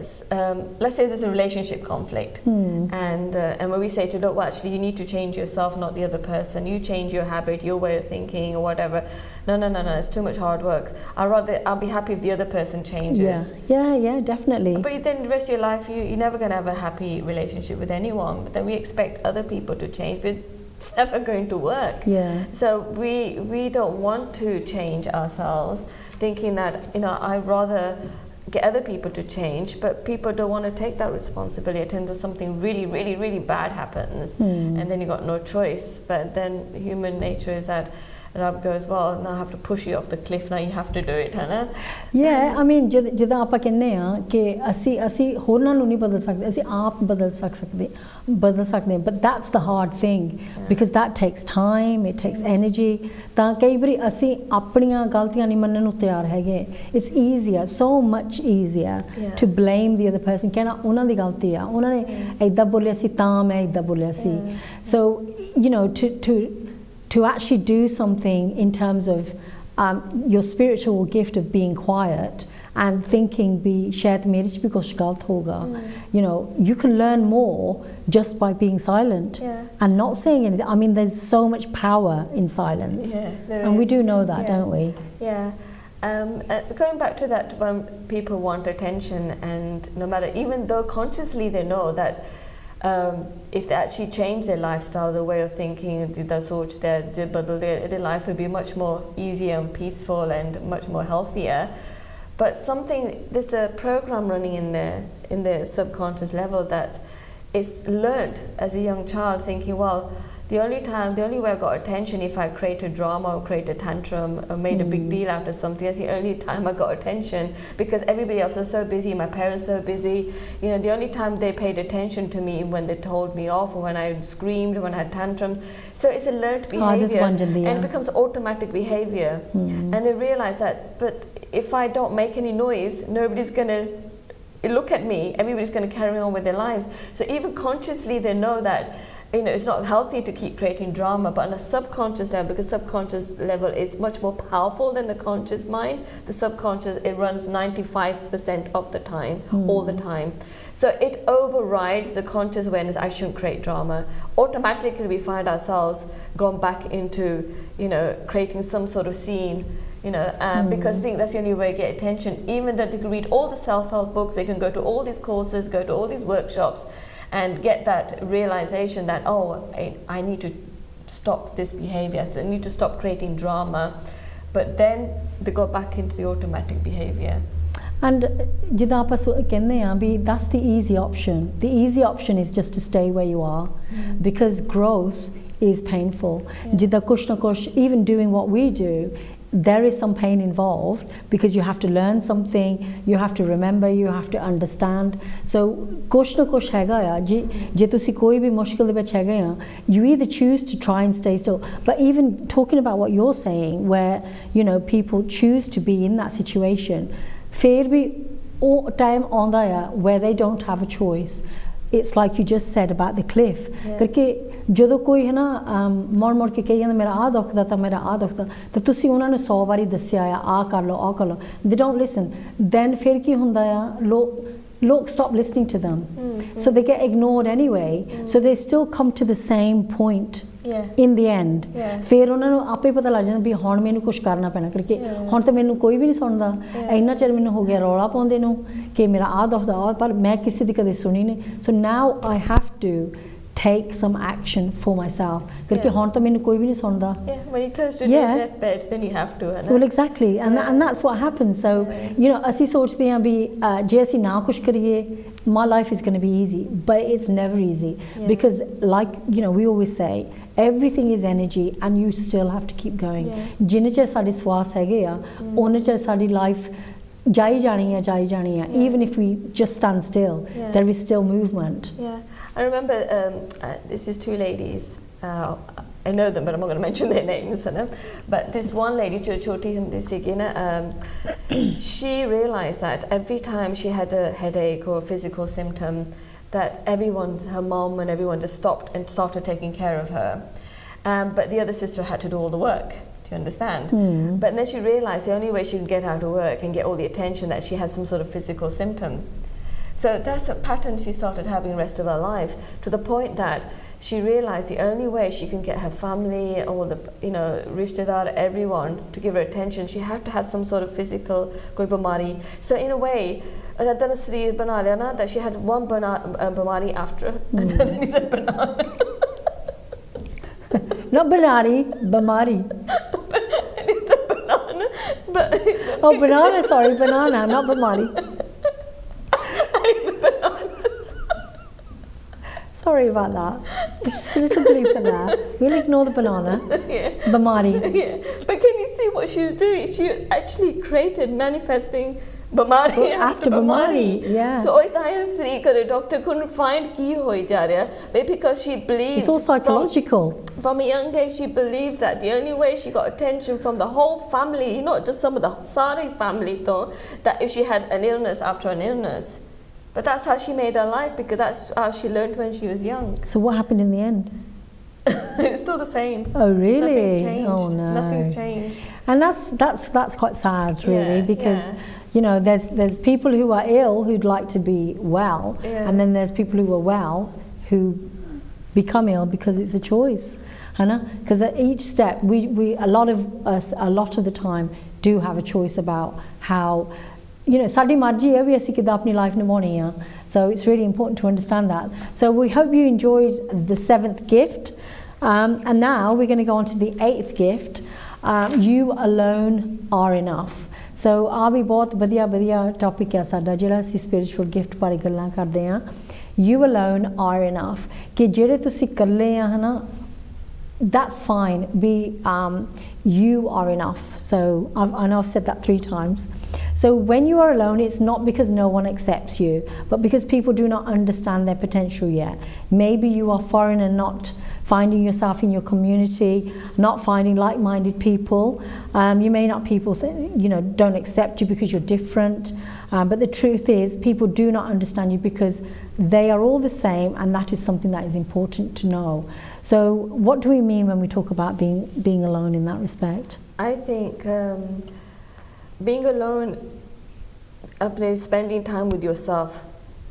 let's say there's a relationship conflict, and when we say to them, well, actually you need to change yourself, not the other person. You change your habit, your way of thinking, or whatever. No, it's too much hard work. I'll be happy if the other person changes. Yeah, definitely. But then the rest of your life, you're never going to have a happy relationship with anyone. But then we expect other people to change, but it's never going to work. So we don't want to change ourselves, thinking that I'd rather get other people to change, but people don't want to take that responsibility until something really, really, really bad happens, and then you got no choice. But then human nature is that Rab goes, well, now I have to push you off the cliff, now you have to do it, है ना? I mean, जिदा आपा कहने हैं कि असी होरना नु नहीं बदल सकते, असी आप बदल सकते, but that's the hard thing, because that takes time, it takes energy. तां कई बारी असी अपनियां गलतियां नहीं मनने नु तैयार हैगे. It's easier, so much easier to blame the other person. कहना उन्हां दी गलती आ, उन्हां ने ऐदा बोलिया सी तां मैं ऐदा बोलिया सी. So to actually do something in terms of your spiritual gift of being quiet and thinking shayad mere ch bhi kuch galt hoga, you can learn more just by being silent and not saying anything. I mean, there's so much power in silence, and we do know that, don't we? Going back to that, when people want attention, and no matter, even though consciously they know that if they actually change their lifestyle, the way of thinking, their life would be much more easier and peaceful and much more healthier. But there's a program running in the subconscious level that is learned as a young child, thinking, well, the only way I got attention if I created drama or created a tantrum or made a big deal out of something. That's the only time I got attention, because everybody else was so busy, my parents so busy. You know, the only time they paid attention to me when they told me off, or when I screamed, or when I had tantrums. So it's a learned behavior, and it becomes automatic behavior. And they realize that, but if I don't make any noise, nobody's going to look at me, everybody's going to carry on with their lives. So even consciously they know that, you know, it's not healthy to keep creating drama, but on a subconscious level, because subconscious level is much more powerful than the conscious mind. The subconscious, it runs 95% of the time, all the time. So it overrides the conscious awareness, I shouldn't create drama. Automatically we find ourselves gone back into, you know, creating some sort of scene, you know, because I think that's the only way to get attention. Even that they can read all the self-help books, they can go to all these courses, go to all these workshops, and get that realization that, oh, I need to stop this behavior, so I need to stop creating drama. But then they go back into the automatic behavior. And that's the easy option. The easy option is just to stay where you are, because growth is painful. Even doing what we do, there is some pain involved, because you have to learn something, you have to remember, you have to understand. So kuch na kuch hega ya, je tusi koi bhi mushkil de vich hega ya, you either choose to try and stay still. But even talking about what you're saying, where, you know, people choose to be in that situation, fir bhi o time aunda ya where they don't have a choice. It's like you just said about the cliff. Because ਜਦੋਂ ਕੋਈ ਹੈ ਨਾ ਮੁੜ ਕੇ ਕਹੀ ਜਾਂਦਾ ਮੇਰਾ ਆ ਦੁਖਦਾ ਤਾਂ ਮੇਰਾ ਆ ਦੁਖਦਾ, ਤਾਂ ਤੁਸੀਂ ਉਹਨਾਂ ਨੂੰ 100 ਵਾਰੀ ਦੱਸਿਆ ਆ ਕਰ ਲਓ, they don't listen. Then ਫਿਰ ਕੀ ਹੁੰਦਾ ਆ, ਲੋਕ stop listening to them. So they get ignored anyway. So they still come to the same point in the end. ਫਿਰ ਉਹਨਾਂ ਨੂੰ ਆਪੇ ਪਤਾ ਲੱਗ ਜਾਂਦਾ ਵੀ ਹੁਣ ਮੈਨੂੰ ਕੁਝ ਕਰਨਾ ਪੈਣਾ, ਕਿਉਂਕਿ ਹੁਣ ਤਾਂ ਮੈਨੂੰ ਕੋਈ ਵੀ ਨਹੀਂ ਸੁਣਦਾ, ਇੰਨਾ ਚਿਰ ਮੈਨੂੰ ਹੋ ਗਿਆ ਰੌਲਾ ਪਾਉਂਦੇ ਨੂੰ ਕਿ ਮੇਰਾ ਆ ਦੁਖਦਾ, ਪਰ ਮੈਂ ਕਿਸੇ ਦੀ ਕਦੇ ਸੁਣੀ ਨਹੀਂ. So now I have to take some action for myself, because ਹੁਣ ਤਾਂ ਮੈਨੂੰ ਕੋਈ ਵੀ ਨਹੀਂ ਸੁਣਦਾ. When you close to your deathbed, then you have to. Well, exactly, and that's what happens. So you know, ਅਸੀਂ ਸੋਚਦੇ ਹਾਂ ਵੀ ਜੇ ਅਸੀਂ ਨਾ ਕੁਝ ਕਰੀਏ, my life is going to be easy, but it's never easy, because like, you know, we always say everything is energy, and you still have to keep going. ਜਿੰਨੇ ਚਿਰ ਸਾਡੇ ਸਵਾਸ ਹੈਗੇ ਆ, ਉਹਨੇ ਚਿਰ ਸਾਡੀ ਲਾਈਫ ਜਾਈ ਜਾਣੀ ਹੈ. Even if we just stand still, there is still movement. I remember this is two ladies. I know them, but I'm not going to mention their names. But this one lady, she realized that every time she had a headache or a physical symptom, that everyone, her mom and everyone, just stopped and started taking care of her. But the other sister had to do all the work. Do you understand? But then she realized the only way she could get out of work and get all the attention, that she had some sort of physical symptom. So that's a pattern she started having the rest of her life, to the point that she realized the only way she can get her family, all the, you know, rishtedar, everyone to give her attention, she had to have some sort of physical koi bimari. So in a way, that she had one bimari after, and then he said banana. Not banari, bimari. He said banana, but oh, banana, sorry, banana, not bimari. Sorry about that. Just a little bleep in there. We'll ignore the banana. Bamari. But can you see what she's doing? She actually created manifesting Bamari after Bamari. So the doctor couldn't find ki hoi ja raha, but because she believed. It's all psychological. From a young age, she believed that the only way she got attention from the whole family, not just some of the Sari family, though, that if she had an illness after an illness. But that's how she made her life, because that's how she learned when she was young. So what happened in the end? It's still the same. Oh, really? Nothing's changed. Oh, no. Nothing's changed. And that's quite sad, really, because you know, there's people who are ill who'd like to be well, and then there's people who are well who become ill because it's a choice. Because at each step, we a lot of us, a lot of the time, do have a choice about how, you know, साडी मर्जी है भी ऐसी किताब अपनी life निभानी है. So it's really important to understand that. So we hope you enjoyed the 7th gift. And now we're going to go on to the 8th gift. You alone are enough. So आ भी बहुत बढ़िया topic है साडा जिहड़ा असीं spiritual gift बारे गल्लां करदे हां. You alone are enough. कि जेह्ड़े तुसीं कल्ले आ है ना, that's fine. You are enough. So I know I've said that 3 times. So when you are alone, it's not because no one accepts you, but because people do not understand their potential yet. Maybe you are foreign and not finding yourself in your community, not finding like-minded people. You may not, people don't accept you because you're different. But the truth is, people do not understand you because they are all the same, and that is something that is important to know. So what do we mean when we talk about being alone in that respect? I think being alone, spending time with yourself,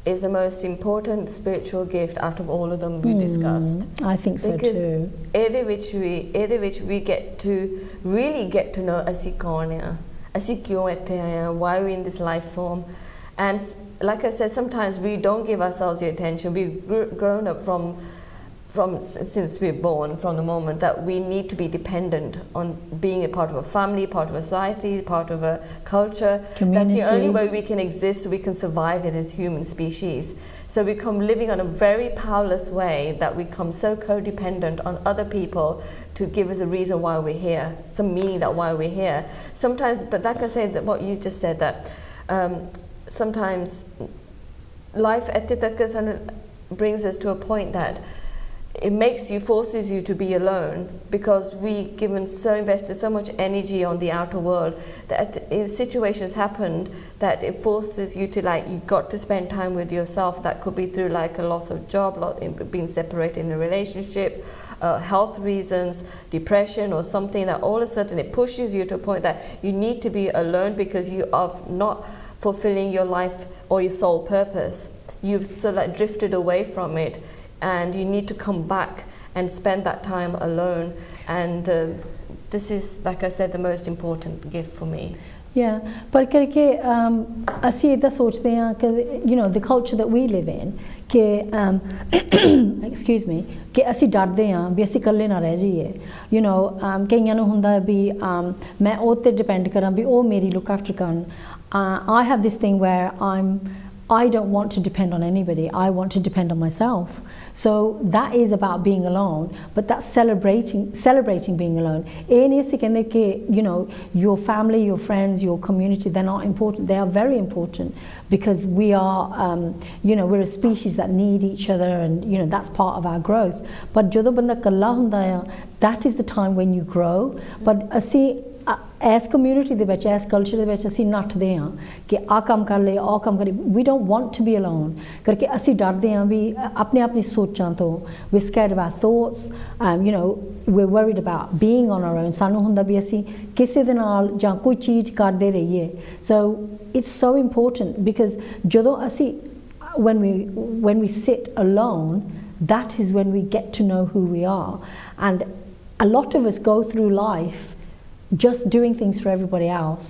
is the most important spiritual gift out of all of them we discussed. I think so too. Because which we get to really get to know asi kaun hai, asi kyun itthe aaye hain, why are we in this life form. And like I said, sometimes we don't give ourselves the attention. We've grown up from since we're born, from the moment that we need to be dependent on being a part of a family, part of a society, part of a culture. Community. That's the only way we can exist, we can survive it as human species. So we come living on a very powerless way, that we come so codependent on other people to give us a reason why we're here, some meaning that why we're here. Sometimes, but like I said, that what you just said, that sometimes life brings us to a point that it forces you to be alone, because we invested so much energy on the outer world that situations happened that it forces you to, like, you got to spend time with yourself. That could be through like a loss of job, being separated in a relationship, health reasons, depression or something, that all of a sudden it pushes you to a point that you need to be alone because you are not fulfilling your life or your soul purpose. You've sort of like drifted away from it, and you need to come back and spend that time alone. And this is, like I said, the most important gift for me. Yeah, पर करके असी इतना सोचते हैं कि the culture that we live in, कि excuse me, कि असी डरते हैं भी असी कल्ले ना रह जाइए. कईयां नूं हुंदा भी मैं ओह ते डिपेंड करां भी ओह मेरी look after Karan. I have this thing where I don't want to depend on anybody. I want to depend on myself. So that is about being alone, but that's celebrating being alone. Your family, your friends, your community, they're not important. They are very important, because we are, we're a species that need each other, and that's part of our growth. But jadon banda kalla hunda hai, that is the time when you grow. But as community de vich, as culture de vich ਅਸੀਂ ਨੱਠਦੇ ਹਾਂ ਕਿ ਆ ਕੰਮ ਕਰ ਲੈ, ਆ ਕੰਮ ਕਰੀ. We don't want to be alone, ਕਰਕੇ ਅਸੀਂ ਡਰਦੇ ਹਾਂ ਵੀ ਆਪਣੀ ਸੋਚਾਂ ਤੋਂ. We're scared of our thoughts. We're worried about being on our own. ਸਾਨੂੰ ਹੁੰਦਾ ਵੀ ਅਸੀਂ ਕਿਸੇ ਦੇ ਨਾਲ ਜਾਂ ਕੋਈ ਚੀਜ਼ ਕਰਦੇ ਰਹੀਏ. So it's so important, because ਜਦੋਂ ਅਸੀਂ when we sit alone, that is when we get to know who we are. And a lot of us go through life just doing things for everybody else,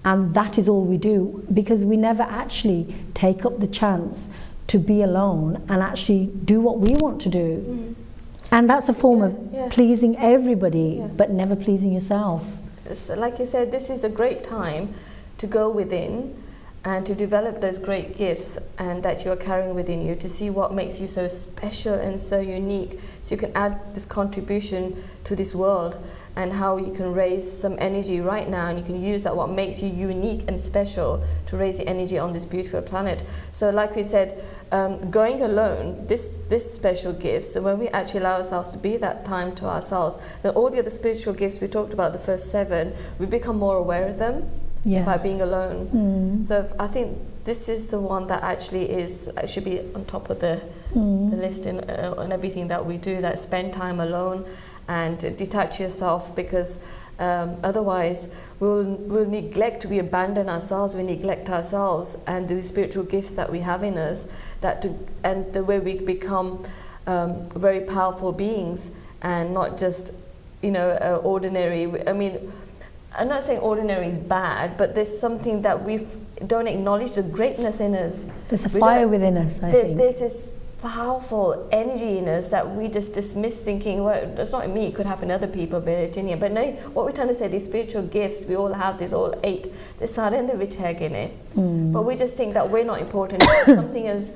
and that is all we do, because we never actually take up the chance to be alone and actually do what we want to do. And that's a form of pleasing everybody, but never pleasing yourself. So like you said, this is a great time to go within and to develop those great gifts and that you are carrying within you, to see what makes you so special and so unique, so you can add this contribution to this world, and how you can raise some energy right now, and you can use that, what makes you unique and special, to raise the energy on this beautiful planet. So like we said, going alone, this special gifts, so when we actually allow ourselves to be that time to ourselves, then all the other spiritual gifts we talked about, the first 7, we become more aware of them by being alone. So I think this is the one that actually should be on top of the list in everything that we do, that spend time alone and detach yourself, because otherwise we'll neglect, we abandon ourselves, we neglect ourselves and the spiritual gifts that we have in us, and the way we become very powerful beings, and not just ordinary. I mean, I'm not saying ordinary is bad, but there's something that we don't acknowledge the greatness in us. There's a fire within us, I think. There's this powerful energy in us that we just dismiss, thinking, well, that's not me, it could happen to other people, Virginia. But no, what we're trying to say, these spiritual gifts, we all have this, all 8. There's sare in the which hag in it. But we just think that we're not important. Something as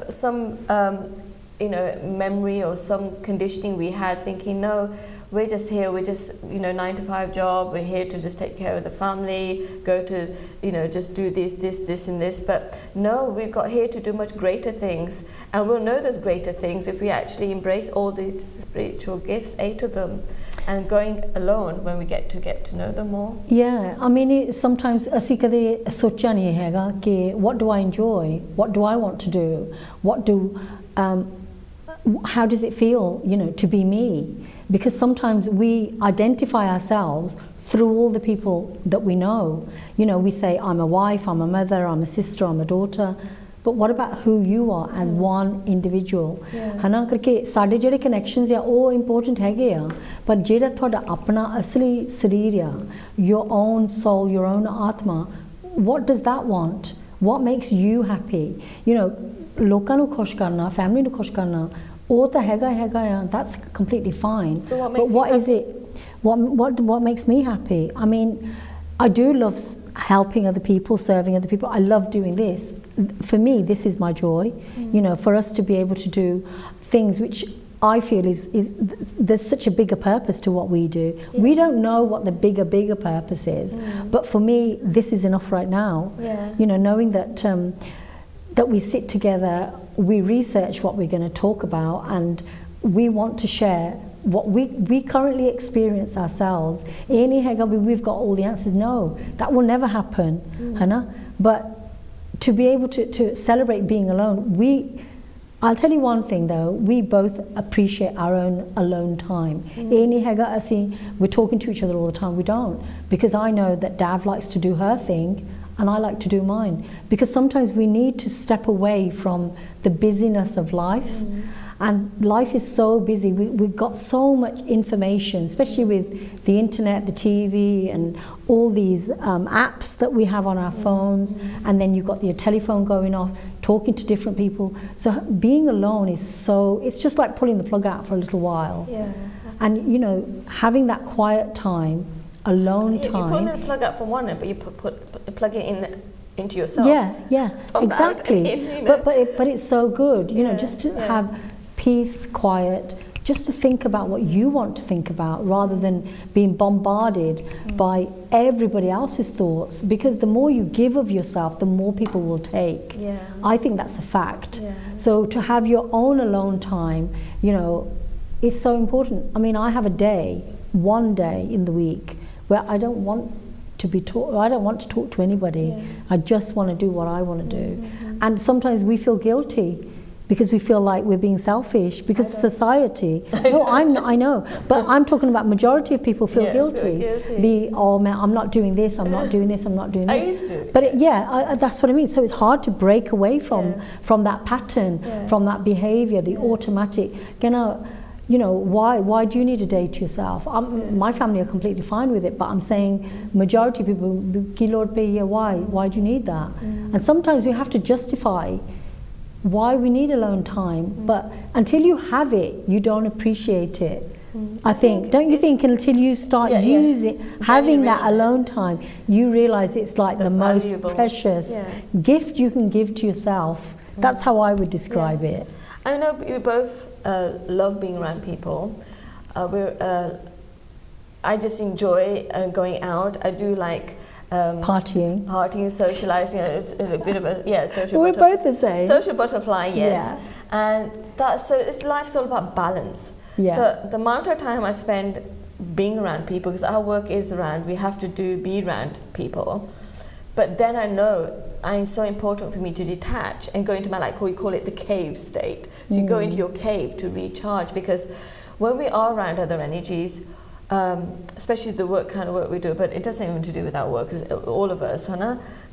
some memory or some conditioning we had, thinking, no, we're just here, we're just, 9 to 5 job, we're here to just take care of the family, go to, just do this and this. But no, we've got here to do much greater things. And we'll know those greater things if we actually embrace all these spiritual gifts, 8 of them, and going alone when we get to know them more. Yeah, I mean, sometimes ਅਸੀਂ ਕਦੇ ਸੋਚਿਆ ਨਹੀਂ ਹੈਗਾ ਕਿ what do I enjoy, what do I want to do, how does it feel, to be me? Because sometimes we identify ourselves through all the people that we know. We say, I'm a wife, I'm a mother, I'm a sister, I'm a daughter. But what about who you are as one individual? ਹਨਾ ਕਰਕੇ ਸਾਡੇ ਜਿਹੜੇ connections ਆ ਉਹ important ਹੈਗੇ ਆ, ਪਰ ਜਿਹੜਾ ਤੁਹਾਡਾ ਆਪਣਾ ਅਸਲੀ ਸਰੀਰ ਆ, your own soul, your own atma, what does that want? What makes you happy? ਲੋਕਾਂ ਨੂੰ ਖੁਸ਼ ਕਰਨਾ, family ਨੂੰ ਖੁਸ਼ ਕਰਨਾ, all the hega a, that's completely fine. So what makes what is it? What makes me happy? I mean, I do love helping other people, serving other people. I love doing this. For me, this is my joy. For us to be able to do things which I feel is there's such a bigger purpose to what we do. We don't know what the bigger purpose is, but for me, this is enough right now. Knowing that that we sit together, we research what we're going to talk about, and we want to share what we currently experience ourselves. We've got all the answers. No, that will never happen. But to be able to celebrate being alone, I'll tell you one thing though, we both appreciate our own alone time. We're talking to each other all the time. We don't, because I know that Dav likes to do her thing and I like to do mine, because sometimes we need to step away from the busyness of life. And life is so busy. We've got so much information, especially with the internet, the TV, and all these apps that we have on our phones. And then you've got your telephone going off, talking to different people. So being alone is it's just like pulling the plug out for a little while. And, having that quiet time, alone time. You pull the plug out for one, but you plug it into yourself. Yeah, exactly. But it's so good, just to have peace, quiet, just to think about what you want to think about rather than being bombarded by everybody else's thoughts, because the more you give of yourself, the more people will take. I think that's a fact. So to have your own alone time, is so important. I mean, I have one day in the week where I don't want to be taught, I don't want to talk to anybody. I just want to do what I want to do. And sometimes we feel guilty because we feel like we're being selfish, because society. No, I know, but I'm talking about majority of people feel guilty. Oh man, I'm not doing this, I'm not doing this, I'm not doing this. I used to. But that's what I mean. So it's hard to break away from that pattern, from that behavior, the automatic. Why do you need a day to yourself? My family are completely fine with it, but I'm saying majority of people, why do you need that? And sometimes we have to justify why we need alone time, but until you have it, you don't appreciate it. I think, don't you think, until you start having that alone time, you realize it's like the most precious gift you can give to yourself. That's how I would describe it. I know we both love being around people. I just enjoy going out. I do like partying, socializing. It's a bit of a social. We're both the same. Social butterfly, yes. And it's life's all about balance. So the amount of time I spend being around people, because our work is around, we have to be around people. But then I know it's so important for me to detach and go into my, we call it the cave state. So you go into your cave to recharge, because when we are around other energies, especially the kind of work we do, but it doesn't even to do with our work, all of us,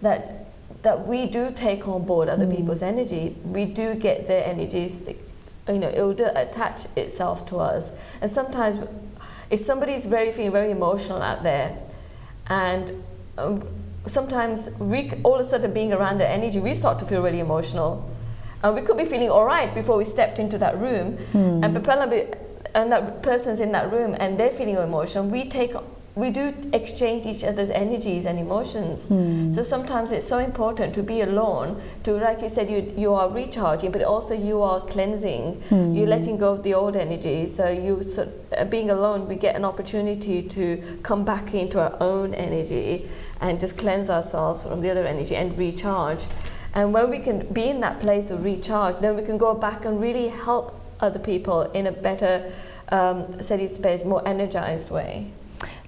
that we do take on board other people's energy. We do get their energies, it will attach itself to us. And sometimes if somebody's feeling very emotional out there, and sometimes we all of a sudden being around their energy, we start to feel really emotional. And we could be feeling all right before we stepped into that room, and that person's in that room and they're feeling emotional. We do exchange each other's energies and emotions. So sometimes it's so important to be alone, to, like you said, you are recharging, but also you are cleansing. You're letting go of the old energy. So being alone, we get an opportunity to come back into our own energy and just cleanse ourselves from the other energy and recharge. And when we can be in that place of recharge, then we can go back and really help other people in a better steady space, more energized way.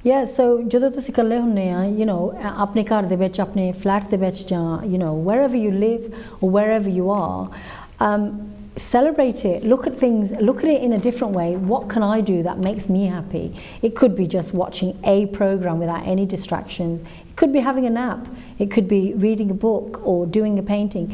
Yeah, so ਜਦੋਂ ਤੁਸੀਂ ਇਕੱਲੇ ਹੁੰਨੇ ਆ, you know, ਆਪਣੇ ਘਰ ਦੇ ਵਿੱਚ, ਆਪਣੇ ਫਲੈਟ ਦੇ ਵਿੱਚ ਜਾਂ, you know, wherever you live or wherever you are, celebrate it, look at things, look at it in a different way. What can I do that makes me happy? It could be just watching a program without any distractions. It could be having a nap. It could be reading a book or doing a painting,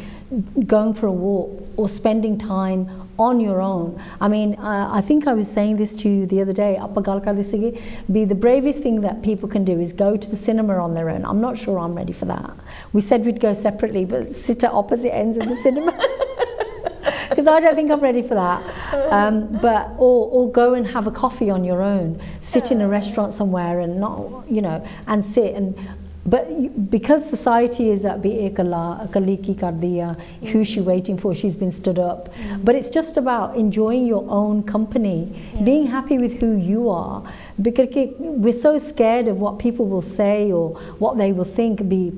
going for a walk or spending time on your own. I mean, I think I was saying this to you the other day. The bravest thing that people can do is go to the cinema on their own. I'm not sure I'm ready for that. We said we'd go separately, but sit at opposite ends of the cinema. Because I don't think I'm ready for that. Or go and have a coffee on your own. Sit in a restaurant somewhere and not, you know, and sit and. But because society is that who's she waiting for, she's been stood up. But it's just about enjoying your own company, being happy with who you are. Because we're so scared of what people will say or what they will think. You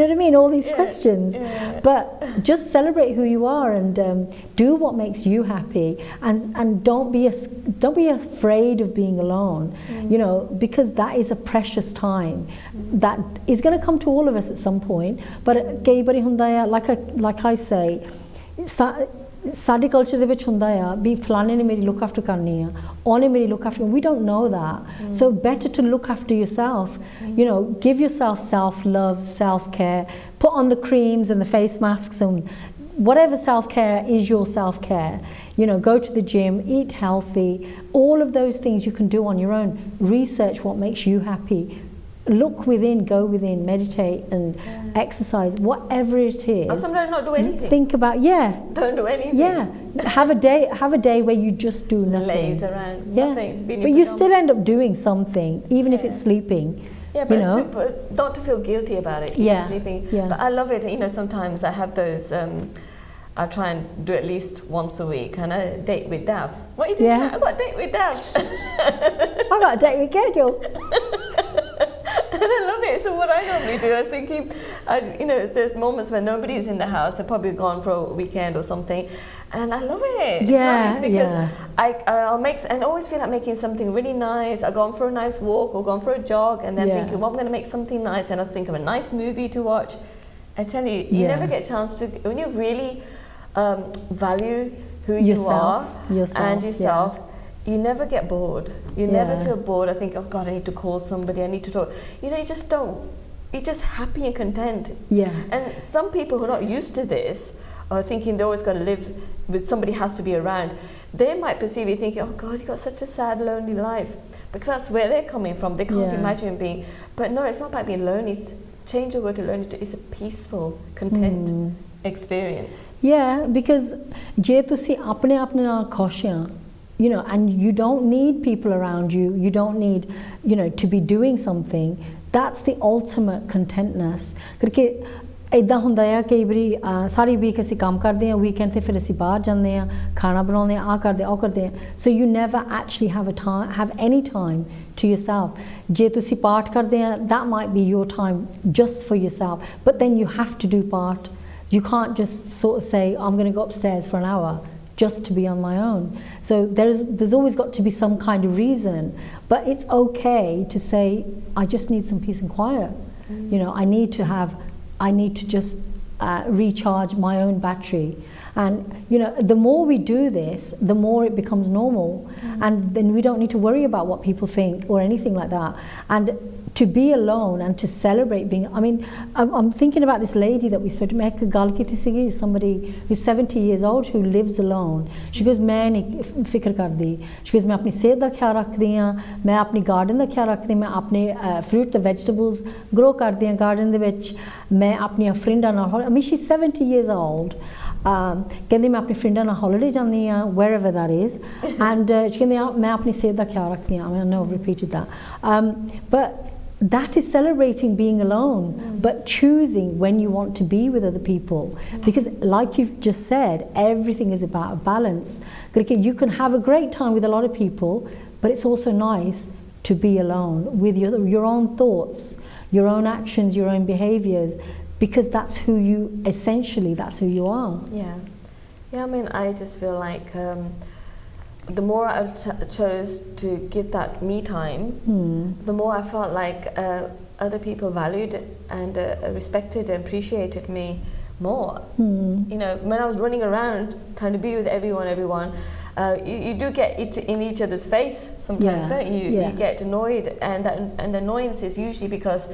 know what I mean? All these questions. But just celebrate who you are and do what makes you happy, and don't be afraid of being alone, you know, because that is a precious time that is going to come to all of us at some point. But like I say, ਸਾਡੇ culture ਦੇ ਵਿੱਚ ਹੁੰਦਾ ਆ ਵੀ ਫਲਾਣੇ ਨੇ ਮੇਰੀ look after ਕਰਨੀ ਆ, ਉਹਨੇ ਮੇਰੀ look after, we don't know that. So better to look after yourself, you know, give yourself self-love, self-care, put on the creams and the face masks and whatever self-care is your self-care. You know, go to the gym, eat healthy, all of those things you can do on your own. Research what makes you happy. Look within, go within, meditate and exercise, whatever it is. Or sometimes not do anything. Think about, don't do anything. Yeah, have a day where you just do nothing. Laze around, nothing. But you still end up doing something, even if it's sleeping. Yeah, but, but not to feel guilty about it. Sleeping. Yeah. But I love it. You know, sometimes I have those. I try and do at least once a week. And a date with Dav. What are you doing? Yeah. I got a date with Dav. I got a date with Kedjo. And I love it. So what I normally do, I was thinking, you know, there's moments when nobody's in the house. They're probably gone for a weekend or something. And I love it. Yeah, it's nice because I'll make, and always feel like making something really nice. I've gone for a nice walk or gone for a jog and then thinking, well, I'm going to make something nice. And I think of a nice movie to watch. I tell you, you never get a chance to, when you really value who you are and yourself, you never get bored. You never feel bored. I think, oh God, I need to call somebody, I need to talk. You know, you just don't, you're just happy and content. Yeah. And some people who are not used to this, or thinking they always got to live with somebody has to be around, they might perceive you thinking, oh God, you got such a sad, lonely life. Because that's where they're coming from. They can't imagine being, but no, it's not about being lonely. It's, change the word to lonely, it's a peaceful, content experience. Yeah, because je tusi apne naal khosh ha, you know, and you don't need people around you, you don't need, you know, to be doing something. That's the ultimate contentness. Because इदा हुंदा है कई बारी सारी week असी काम करते हैं, वीकेंड ते फिर असी बाहर जाते हैं, खाना बनाते हैं, आ करते ओ करते हैं. So you never actually have any time to yourself. जे तुसी पाठ करते हैं, that might be your time just for yourself, but then you have to do part. You can't just sort of say, I'm going to go upstairs for an hour just to be on my own. So there's always got to be some kind of reason, but it's okay to say, I just need some peace and quiet. You know, I need to just recharge my own battery. And you know, the more we do this, the more it becomes normal, and then we don't need to worry about what people think or anything like that. And to be alone and to celebrate being, I mean, I'm thinking about this lady that we spoke to, मैं एक गल कीती सीगी, somebody who's 70 years old who lives alone. She goes, मैं नहीं फिक्र करदी. She goes, मैं अपनी सेहत दा ख्याल रखदी हां, मैं अपनी गार्डन दा ख्याल रखदी, मैं अपने fruit the vegetables grow करदी हां गार्डन दे विच, मैं अपनी फ्रेंडां नाल, I mean she's 70 years old. कहंदी मैं अपनी फ्रेंडां नाल holiday जांदी हां, wherever that is, and she कहंदी मैं अपनी सेहत दा ख्याल रखदी हां. I mean, I know I've repeated that, but that is celebrating being alone, but choosing when you want to be with other people. Because like you've just said, everything is about a balance. You can have a great time with a lot of people, but it's also nice to be alone with your own thoughts, your own actions, your own behaviors, because that's who you, essentially, that's who you are. Yeah. Yeah, I mean, I just feel like the more I chose to give that me time, the more I felt like other people valued and respected and appreciated me more. You know, when I was running around trying to be with everyone, you do get it in each other's face sometimes, don't you? Yeah. You get annoyed, and the annoyance is usually because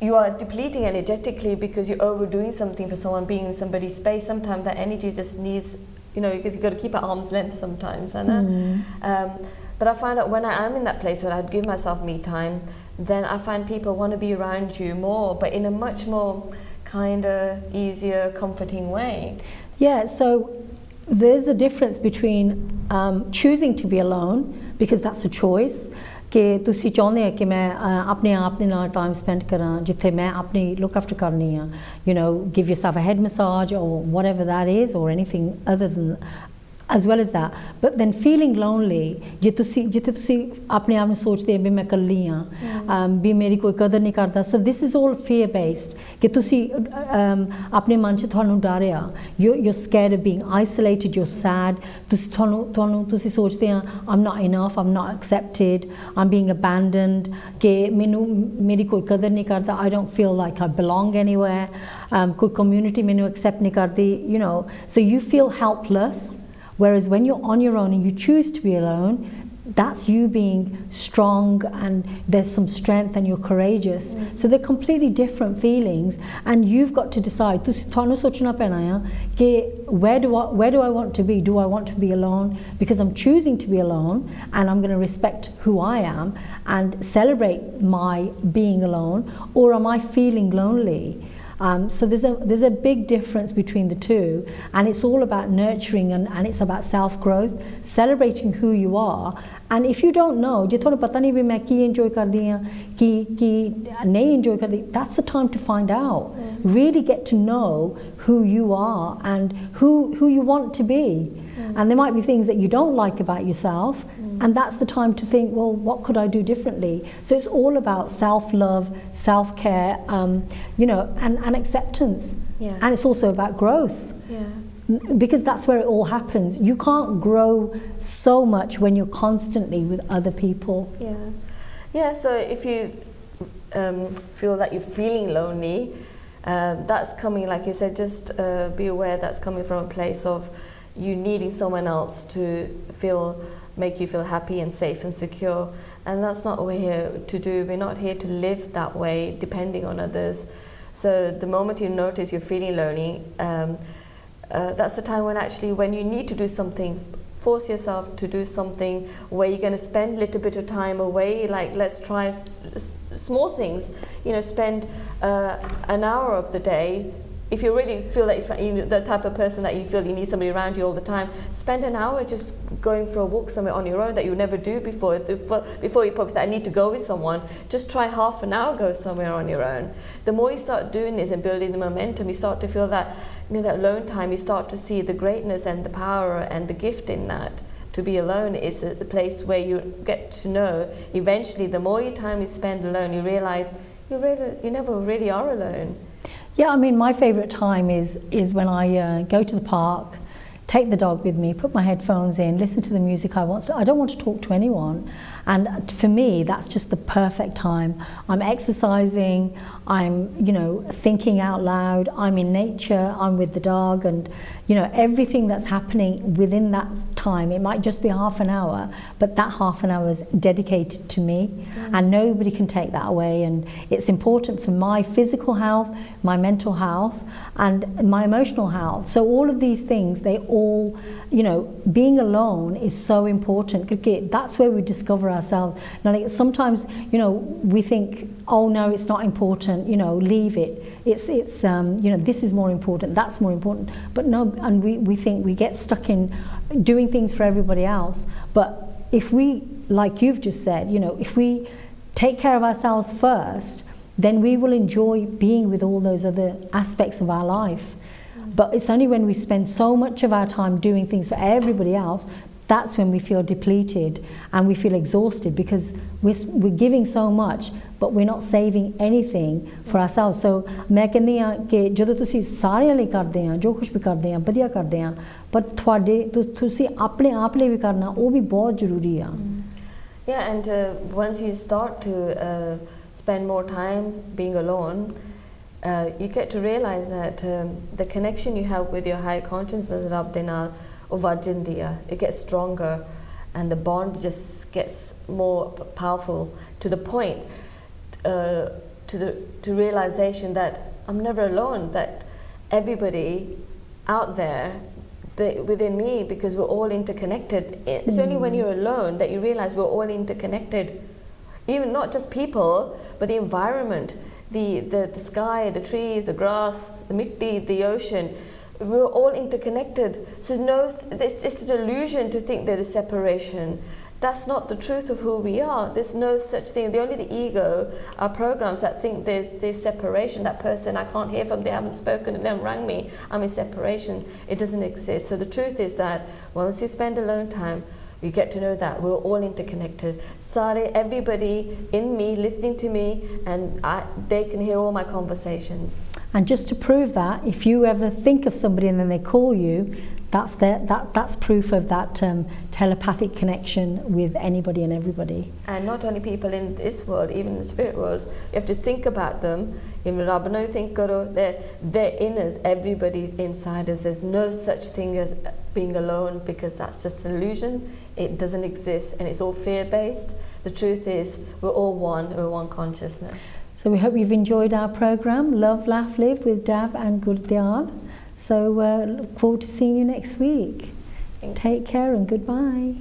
you are depleting energetically because you're overdoing something for someone, being in somebody's space. Sometimes that energy just needs, you know, because you've got to keep at arm's length sometimes. But I find that when I am in that place where I give myself me time, then I find people want to be around you more, but in a much more kinder, easier, comforting way. Yeah, so there's a difference between choosing to be alone, because that's a choice, कि तुसी चाहते हैं कि मैं अपने आप दे नाल time spend करा जिथे मैं अपनी look after करनी है, you know, give yourself a head massage or whatever that is, or anything other than, as well as that. But then feeling lonely, जिथे तुसी अपने आप में सोचते हैं भी मैं कल्ली हां, भी मेरी कोई कदर नहीं करता. So this is all fear based, कि तुसी अपने मन च थानू डर आ, you're scared of being isolated, you're sad, तुसी सोचते हैं I'm not enough, I'm not accepted, I'm being abandoned, कि मेरी कोई कदर नहीं करता, I don't feel like I belong anywhere, कोई community मैनू accept नहीं करती, you know. So you feel helpless. Whereas when you're on your own and you choose to be alone, that's you being strong, and there's some strength, and you're courageous. So they're completely different feelings, and you've got to decide. ਤੁਹਾਨੂੰ ਸੋਚਣਾ ਪੈਣਾ ਆ ਕਿ where do I want to be? Do I want to be alone because I'm choosing to be alone, and I'm going to respect who I am and celebrate my being alone, or am I feeling lonely? So there's a big difference between the two, and it's all about nurturing, and it's about self-growth, celebrating who you are. And if you don't know, je thonu pata nahi bhi main ki enjoy kardi hain, ki nahi enjoy kardi, that's the time to find out. Really get to know who you are and who you want to be. And there might be things that you don't like about yourself, and that's the time to think, well, what could I do differently? So it's all about self-love, self-care, you know, and acceptance. Yeah. And it's also about growth. Yeah. Because that's where it all happens. You can't grow so much when you're constantly with other people. Yeah. Yeah, so if you feel that you're feeling lonely, that's coming, like you said, just be aware that's coming from a place of you needing someone else to make you feel happy and safe and secure. And that's not what we're here to do. We're not here to live that way, depending on others. So the moment you notice you're feeling lonely, that's the time when you need to do something. Force yourself to do something where you're going to spend a little bit of time away, like let's try small things, you know, spend an hour of the day. If you really feel that you're the type of person that you feel you need somebody around you all the time, spend an hour just going for a walk somewhere on your own that you never do before. Before you probably think, I need to go with someone, just try half an hour, go somewhere on your own. The more you start doing this and building the momentum, you start to feel that, you know, that alone time, you start to see the greatness and the power and the gift in that. To be alone is a place where you get to know, eventually, the more time you spend alone, you realize you never really are alone. Yeah, I mean, my favourite time is when I go to the park, take the dog with me, put my headphones in, listen to the music I want. I don't want to talk to anyone. And for me, that's just the perfect time. I'm exercising, I'm, you know, thinking out loud, I'm in nature, I'm with the dog, and, you know, everything that's happening within that time. It might just be half an hour, but that half an hour is dedicated to me, and nobody can take that away. And it's important for my physical health, my mental health, and my emotional health. So all of these things, they all, you know, being alone is so important. That's where we discover ourselves. Now, like, sometimes, you know, we think, oh no, it's not important, you know, leave it. It's you know, this is more important, that's more important. But no, and we think we get stuck in doing things for everybody else. But if we, like you've just said, you know, if we take care of ourselves first, then we will enjoy being with all those other aspects of our life. But it's only when we spend so much of our time doing things for everybody else, that's when we feel depleted and we feel exhausted, because we're giving so much, but we're not saving anything for ourselves. So मैं कहनी हाँ कि ਜਦੋਂ ਤੁਸੀਂ ਸਾਰਿਆਂ ਲਈ ਕਰਦੇ ਆ, ਜੋ ਕੁਝ ਵੀ ਕਰਦੇ ਆ, ਵਧੀਆ ਕਰਦੇ ਆ, ਪਰ ਤੁਹਾਡੇ ਤੁਸੀਂ ਆਪਣੇ ਆਪ ਲਈ ਵੀ ਕਰਨਾ, ਉਹ ਵੀ ਬਹੁਤ ਜ਼ਰੂਰੀ ਆ. Yeah, and once you start to spend more time being alone, you get to realize that the connection you have with your higher consciousness, Rab de naal, ਉਹ ਵੱਧ ਜਾਂਦੀ ਆ. It gets stronger, and the bond just gets more powerful, to the point, to realization that I'm never alone, that everybody out there, within me, because we're all interconnected. It's only when you're alone that you realize we're all interconnected. Even not just people, but the environment, the sky, the trees, the grass, the mitti, the ocean. We're all interconnected. So it's an illusion to think there is separation. That's not the truth of who we are. There's no such thing. Only the ego are programs that think there's separation. That person I can't hear from, they haven't spoken, and then rang me, I'm in separation. It doesn't exist. So the truth is that once you spend alone time, you get to know that we're all interconnected. Everybody in me, listening to me, and they can hear all my conversations. And just to prove that, if you ever think of somebody and then they call you, that's proof of that telepathic connection with anybody and everybody. And not only people in this world, even in the spirit worlds, you have to think about them. They're in us, everybody's inside us. There's no such thing as being alone, because that's just an illusion. It doesn't exist, and it's all fear-based. The truth is, we're all one, we're one consciousness. So we hope you've enjoyed our programme, Love, Laugh, Live with Dav and Gurdial. So look forward to seeing you next week. Take care and goodbye.